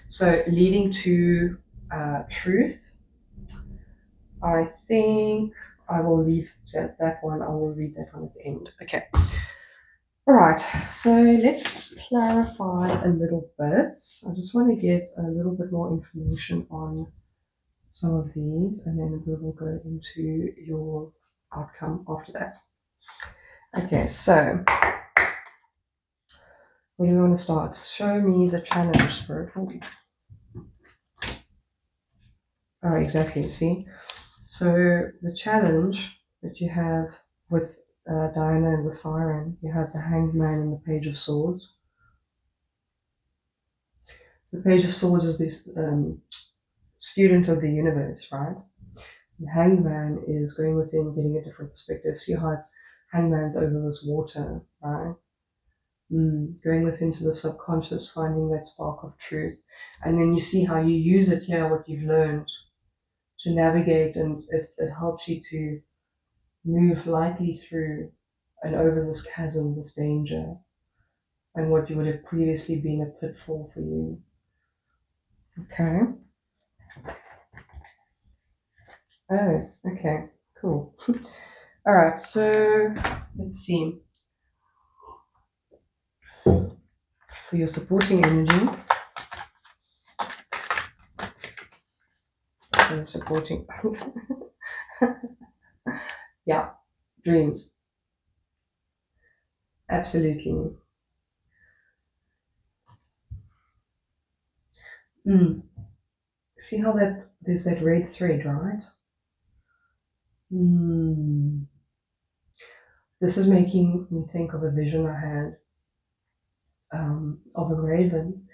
Speaker 1: So, leading to truth. I think I will leave that one. I will read that one at the end. Okay. All right. So let's just clarify a little bit. I just want to get a little bit more information on some of these, and then we will go into your outcome after that. Okay. So where do we want to start? Show me the challenge, Spirit. Oh, exactly. See? So the challenge that you have with Diana and the Siren, you have the Hanged Man and the Page of Swords. So the Page of Swords is this student of the universe, right? The Hanged Man is going within, getting a different perspective. See how it's Hanged Man's over this water, right? Going within to the subconscious, finding that spark of truth. And then you see how you use it here, what you've learned to navigate, and it helps you to move lightly through and over this chasm, this danger, and what you would have previously been a pitfall for you. Okay. Oh, okay, cool. All right, so let's see. For your supporting energy, so supporting, yeah, dreams. Absolutely. See how that there's that red thread, right? This is making me think of a vision I had of a raven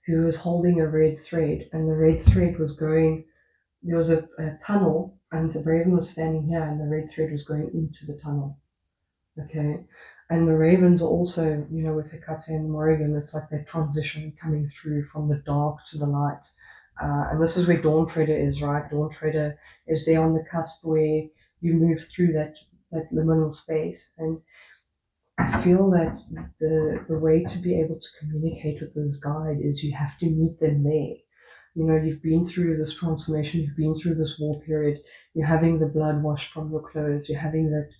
Speaker 1: who was holding a red thread, and the red thread was going. There was a tunnel, and the raven was standing here, and the red thread was going into the tunnel. Okay, and the ravens are also, you know, with Hecate and Morrigan, it's like that transition coming through from the dark to the light. And this is where Dawn Treader is, right? Dawn Treader is there on the cusp where you move through that liminal space. And I feel that the way to be able to communicate with this guide is you have to meet them there. You know, you've been through this transformation, you've been through this war period, you're having the blood washed from your clothes, you're having that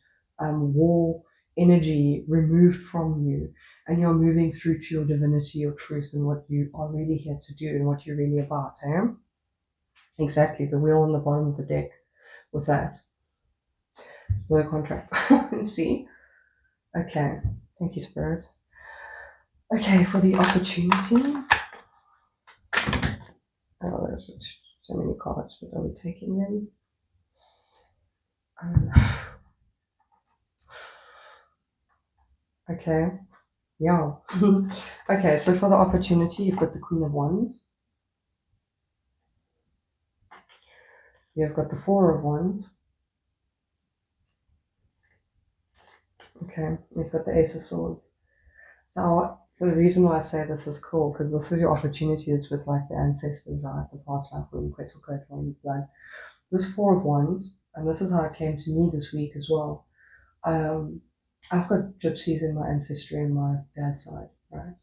Speaker 1: war energy removed from you, and you're moving through to your divinity, your truth, and what you are really here to do and what you're really about. Eh? Exactly, the wheel on the bottom of the deck with that. The contract. See? Okay. Thank you, Spirit. Okay, for the opportunity. Oh, there's so many cards, but are we taking them? Okay. Yeah. Okay, so for the opportunity, you've got the Queen of Wands. You've got the Four of Wands. Okay, you've got the Ace of Swords. So the reason why I say this is cool, because this is your opportunities with like the ancestors, right? The past life, when you blood. This Four of Wands, and this is how it came to me this week as well. I've got gypsies in my ancestry on my dad's side, right?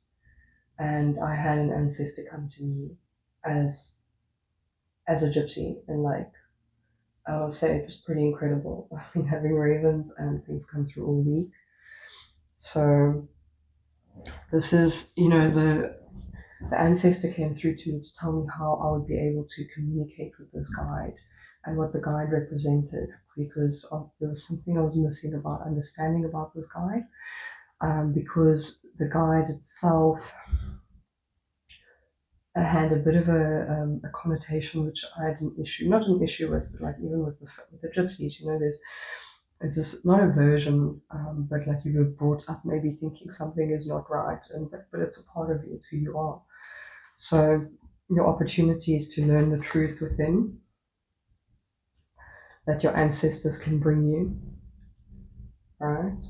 Speaker 1: And I had an ancestor come to me as a gypsy, and like I would say it was pretty incredible. I've been having ravens and things come through all week. So this is, you know, the ancestor came through to tell me how I would be able to communicate with this guide and what the guide represented, because there was something I was missing about understanding about this guide, because the guide itself had a bit of a connotation which I had not an issue with, but like even with the gypsies, you know, there's this not a version, but like you were brought up maybe thinking something is not right, and but it's a part of you, it's who you are. So your opportunity is to learn the truth within that your ancestors can bring you, right?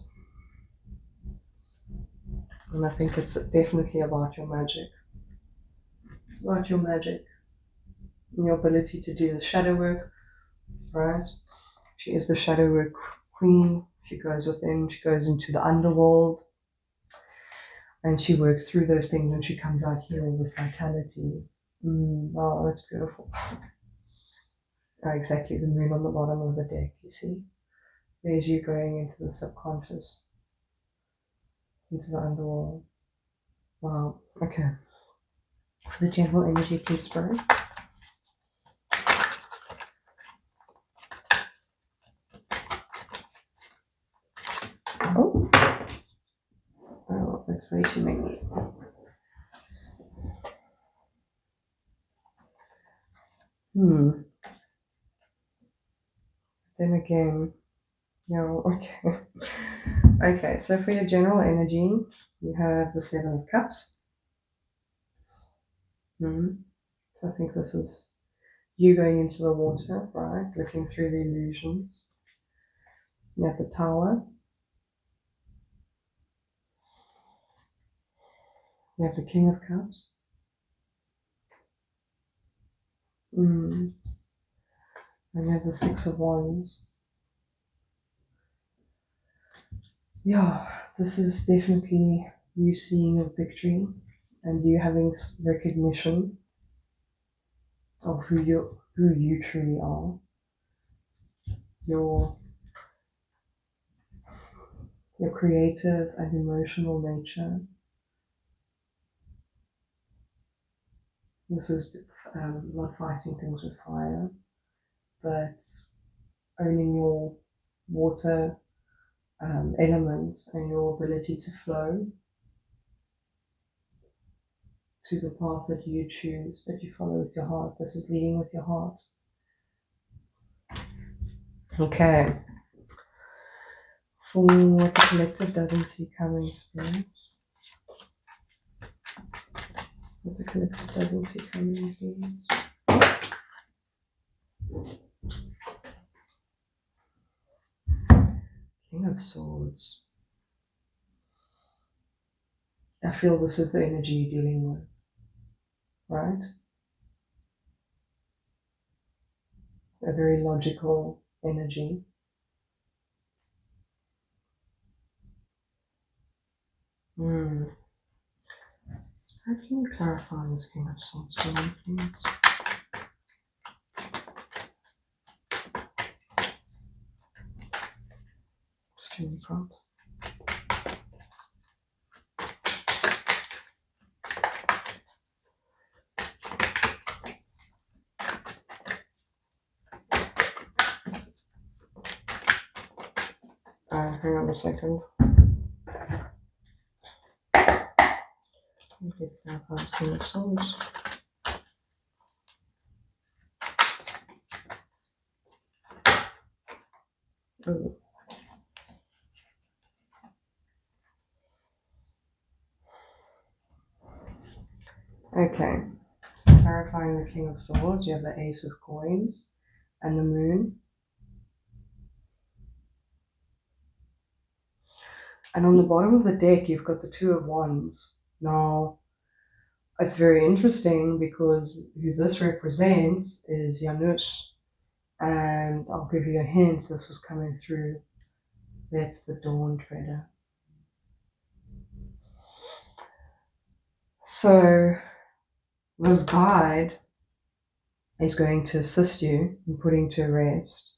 Speaker 1: And I think it's definitely about your magic. It's about your magic and your ability to do the shadow work, right? She is the shadow work queen. She goes within, she goes into the underworld, and she works through those things, and she comes out healed with vitality. Wow, that's beautiful. Exactly, the moon on the bottom of the deck, you see? There's you going into the subconscious, into the underworld. Wow, okay. For the general energy, please, Spirit. Oh, that's way too many. Then again, yeah, okay. Okay, so for your general energy, you have the Seven of Cups. So I think this is you going into the water, right? Looking through the illusions. You have the Tower. You have the King of Cups. And you have the Six of Wands. Yeah, this is definitely you seeing a victory and you having recognition of who you truly are. Your creative and emotional nature. This is not fighting things with fire, but owning your water element and your ability to flow to the path that you choose, that you follow with your heart. This is leading with your heart. Okay. For what the collective doesn't see coming, Spirit. What the collective doesn't see coming, please. King of Swords. I feel this is the energy you're dealing with, right? A very logical energy. Spirit, can you clarify this King of Swords for me, please? Extremely prompt. Hang on a second. Please clarify this King of Swords. Ooh. Okay, so clarifying the King of Swords, you have the Ace of Coins and the Moon. And on the bottom of the deck, you've got the Two of Wands. Now, it's very interesting because who this represents is Janusz. And I'll give you a hint, this was coming through. That's the Dawn Treader. So, this guide is going to assist you in putting to rest,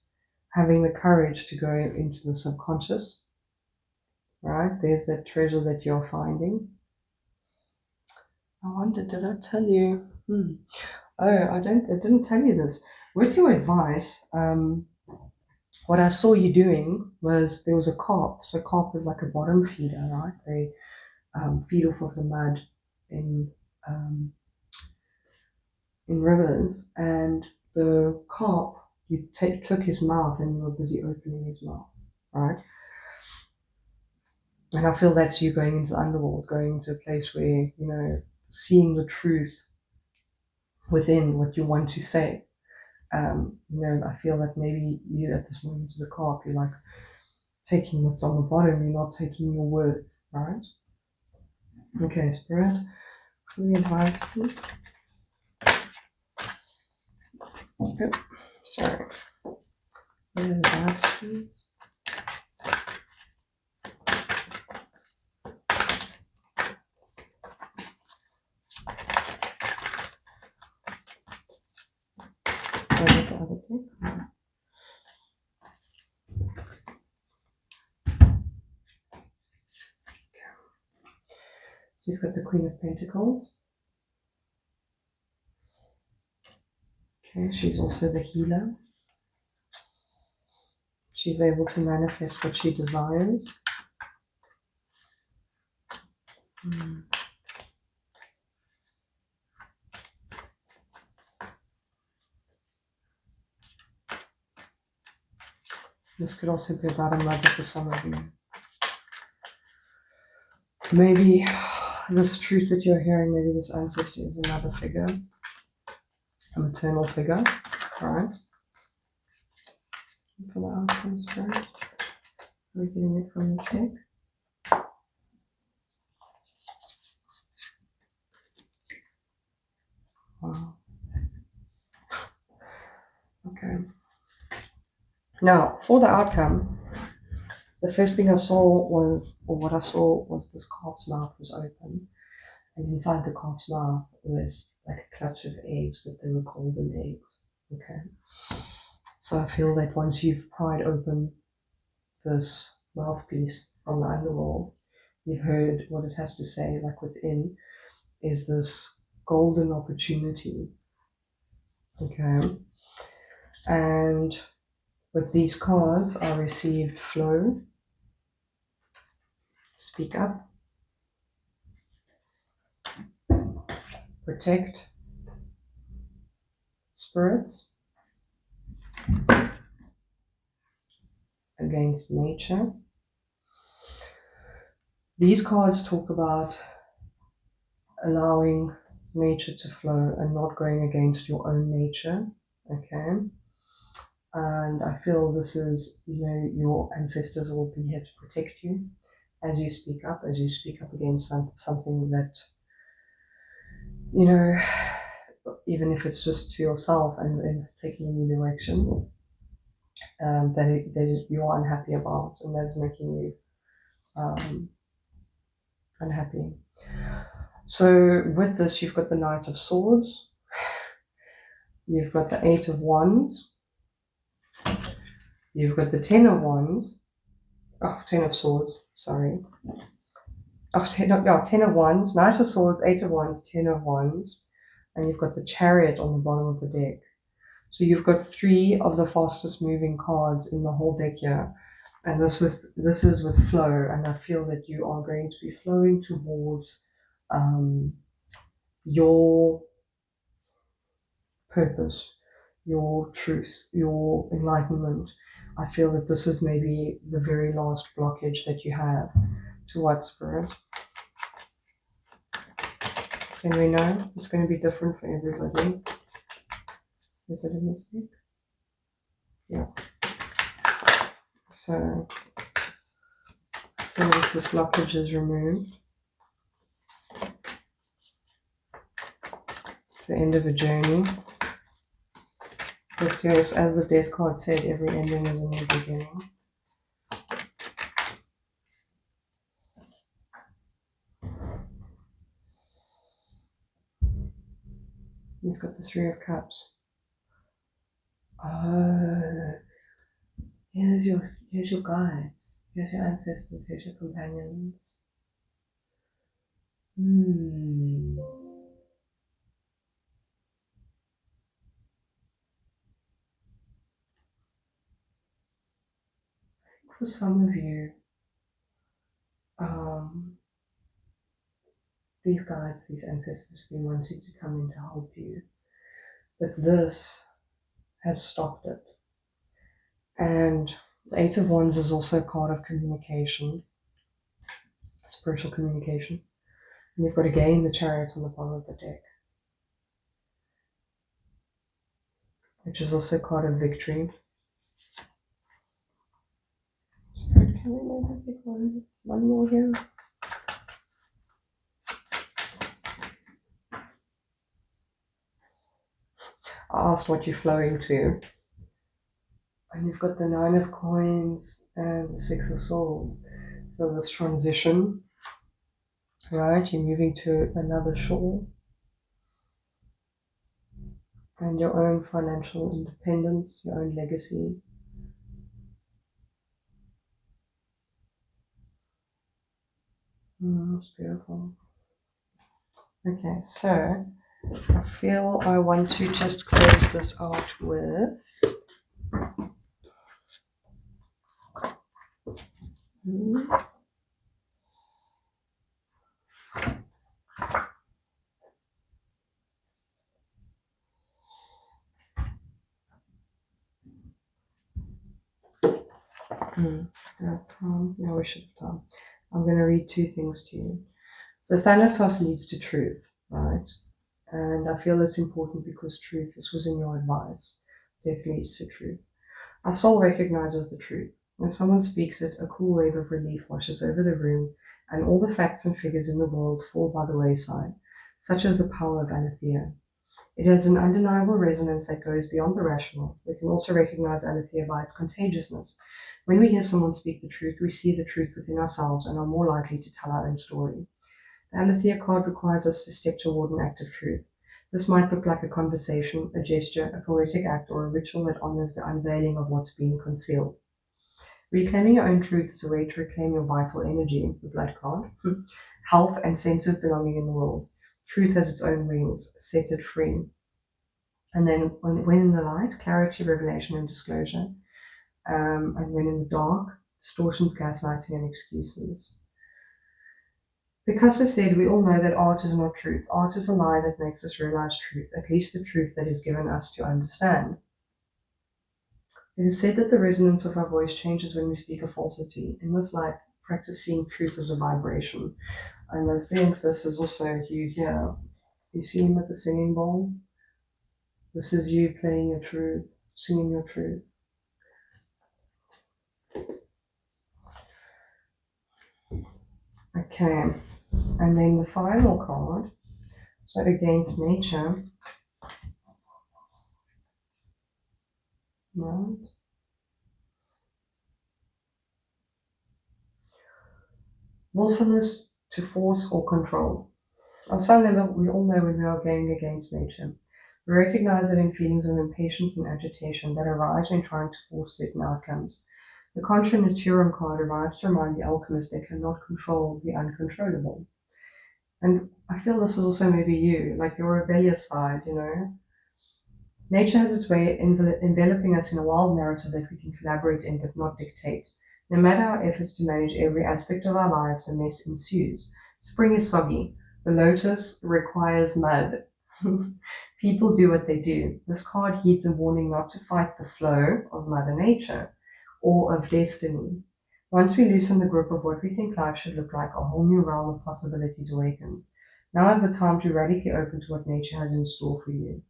Speaker 1: having the courage to go into the subconscious, right? There's that treasure that you're finding. I wonder, did I tell you? Oh, I didn't tell you this. With your advice, what I saw you doing was there was a carp. So carp is like a bottom feeder, right? They feed off of the mud in rivers, and the carp, you took his mouth and you were busy opening his mouth, right? And I feel that's you going into the underworld, going into a place where, you know, seeing the truth within what you want to say. You know, I feel that maybe you at this moment of the carp, you're like taking what's on the bottom, you're not taking your worth, right? Okay, Spirit, can you advise, please? Oh, sorry. Can you advise, please? The other thing. So you've got the Queen of Pentacles. Okay, she's also the healer. She's able to manifest what she desires. This could also be about a mother for some of you. Maybe this truth that you're hearing, maybe this ancestor is another figure, a maternal figure, right? For the outcome, Spirit, we're getting it from this deck. Wow. Okay. Now, for the outcome, the first thing I saw was, or what I saw was this carp's mouth was open. And inside the carp's mouth was like a clutch of eggs, but they were golden eggs. Okay. So I feel that once you've pried open this mouthpiece from the underworld, you've heard what it has to say, like within is this golden opportunity. Okay. And with these cards, I received flow, speak up, protect, spirits, against nature. These cards talk about allowing nature to flow and not going against your own nature. Okay. And I feel this is, you know, your ancestors will be here to protect you as you speak up against something that, you know, even if it's just to yourself and taking a new direction, that you are unhappy about, and that's making you, I unhappy. So with this, you've got the Knight of Swords, you've got the Eight of Wands, you've got the Ten of Wands, Ten of Swords, sorry. Ten of Wands, Knight of Swords, Eight of Wands, Ten of Wands, and you've got the Chariot on the bottom of the deck. So you've got 3 of the fastest moving cards in the whole deck here. And this is with flow, and I feel that you are going to be flowing towards your purpose, your truth, your enlightenment. I feel that this is maybe the very last blockage that you have to what, Spirit? Can we know? It's going to be different for everybody. Is it a mistake? Yeah. So I feel that this blockage is removed. It's the end of a journey. But yes, as the Death card said, every ending is a new beginning. You've got the Three of Cups. Here's your guides. Here's your ancestors. Here's your companions. For some of you, these guides, these ancestors have been wanting to come in to help you, but this has stopped it. And the Eight of Wands is also a card of communication, spiritual communication. And you've got again the Chariot on the bottom of the deck, which is also a card of victory. Spirit, can we maybe pick one more here? I asked what you're flowing to. And you've got the Nine of Coins and the Six of Swords. So this transition, right? You're moving to another shore. And your own financial independence, your own legacy. It's beautiful. Okay, so I feel I want to just close this out with No, we should have done. I'm going to read 2 things to you. So Thanatos leads to truth, right? And I feel it's important because truth, this was in your advice. Death leads to truth. Our soul recognizes the truth. When someone speaks it, a cool wave of relief washes over the room, and all the facts and figures in the world fall by the wayside, such as the power of Aletheia. It has an undeniable resonance that goes beyond the rational. We can also recognize Aletheia by its contagiousness. When we hear someone speak the truth, we see the truth within ourselves and are more likely to tell our own story. The Aletheia card requires us to step toward an act of truth. This might look like a conversation, a gesture, a poetic act, or a ritual that honors the unveiling of what's been concealed. Reclaiming your own truth is a way to reclaim your vital energy, the Blood card, health and sense of belonging in the world. Truth has its own wings, set it free. And then when in the light, clarity, revelation, and disclosure. And when in the dark, distortions, gaslighting, and excuses. Picasso said, we all know that art is not truth. Art is a lie that makes us realize truth, at least the truth that is given us to understand. It is said that the resonance of our voice changes when we speak a falsity. In this life, practice seeing truth as a vibration. And I think this is also you here. You see him with the singing bowl? This is you playing your truth, singing your truth. Okay, and then the final card, so against nature, right? Willfulness to force or control. On some level, we all know when we are going against nature. We recognize it in feelings of impatience and agitation that arise when trying to force certain outcomes. The Contra Naturam card arrives to remind the alchemist they cannot control the uncontrollable. And I feel this is also maybe you, like your rebellious side, you know. Nature has its way of enveloping us in a wild narrative that we can collaborate in but not dictate. No matter our efforts to manage every aspect of our lives, the mess ensues. Spring is soggy. The lotus requires mud. People do what they do. This card heeds a warning not to fight the flow of Mother Nature or of destiny. Once we loosen the grip of what we think life should look like, a whole new realm of possibilities awakens. Now is the time to radically open to what nature has in store for you.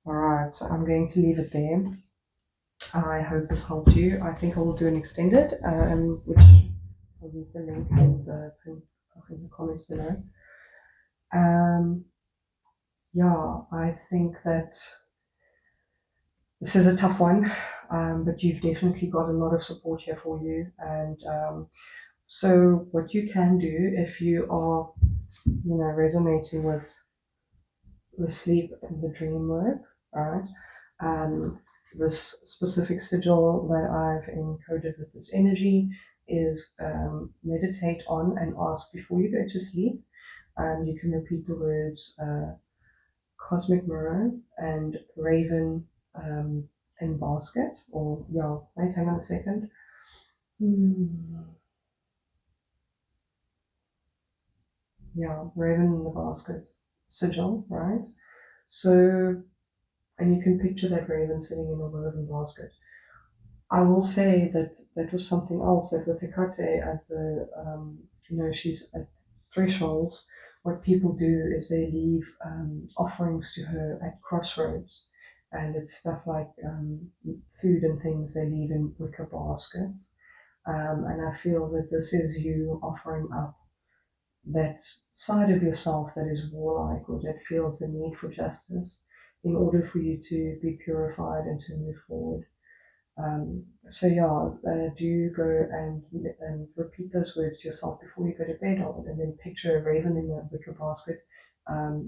Speaker 1: Alright, so I'm going to leave it there. I hope this helped you. I think I will do an extended, which I'll leave the link in the comments below. Yeah, I think that this is a tough one, but you've definitely got a lot of support here for you. And so what you can do if you are, resonating with the sleep and the dream work, right? This specific sigil that I've encoded with this energy is meditate on and ask before you go to sleep. And you can repeat the words cosmic mirror and raven in basket. Or, yeah, wait, hang on a second. Yeah, raven in the basket sigil, right? So, and you can picture that raven sitting in a woven basket. I will say that that was something else that with Hecate as the, she's at thresholds. What people do is they leave offerings to her at crossroads. And it's stuff like food and things they leave in wicker baskets. And I feel that this is you offering up that side of yourself that is warlike or that feels the need for justice in order for you to be purified and to move forward. Do go and repeat those words to yourself before you go to bed, and then picture a raven in a wicker basket,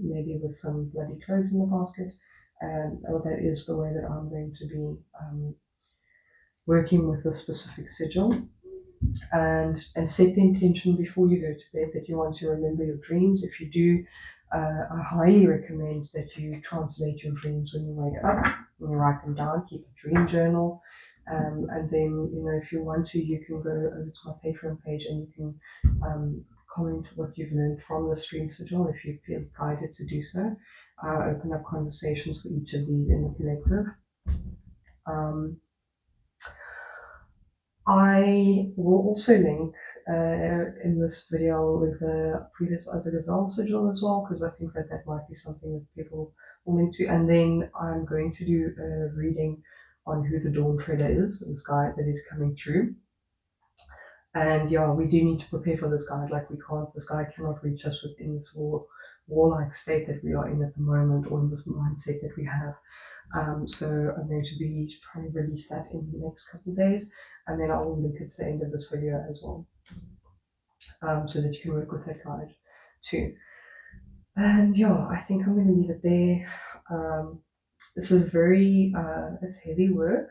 Speaker 1: maybe with some bloody clothes in the basket. And that is the way that I'm going to be working with this specific sigil. And set the intention before you go to bed that you want to remember your dreams. If you do, I highly recommend that you translate your dreams when you wake up, when you write them down, keep a dream journal. And then, if you want to, you can go over to my Patreon page and you can comment what you've learned from the stream sigil if you feel guided to do so. Open up conversations for each of these in the collective. I will also link in this video with the previous SIGIL sigil as well, because I think that might be something that people will link to. And then I'm going to do a reading on who the Dawn Treader is, this guy that is coming through. And yeah, we do need to prepare for this guy. Like, this guy cannot reach us within this warlike state that we are in at the moment, or in this mindset that we have. So I'm going to be trying to release that in the next couple of days, and then I will link it to the end of this video as well, so that you can work with that guide too. And yeah, I think I'm going to leave it there. This is it's heavy work,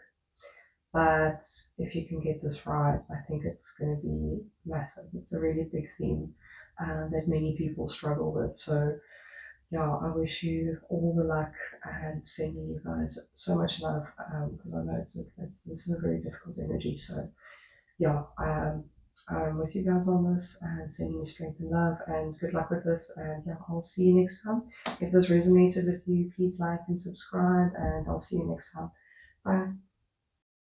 Speaker 1: but if you can get this right, I think it's going to be massive. It's a really big theme that many people struggle with. So yeah, I wish you all the luck and sending you guys so much love, because I know this is a very difficult energy. So yeah, I'm with you guys on this and sending you strength and love and good luck with this. And yeah, I'll see you next time. If this resonated with you, please like and subscribe, and I'll see you next time. Bye.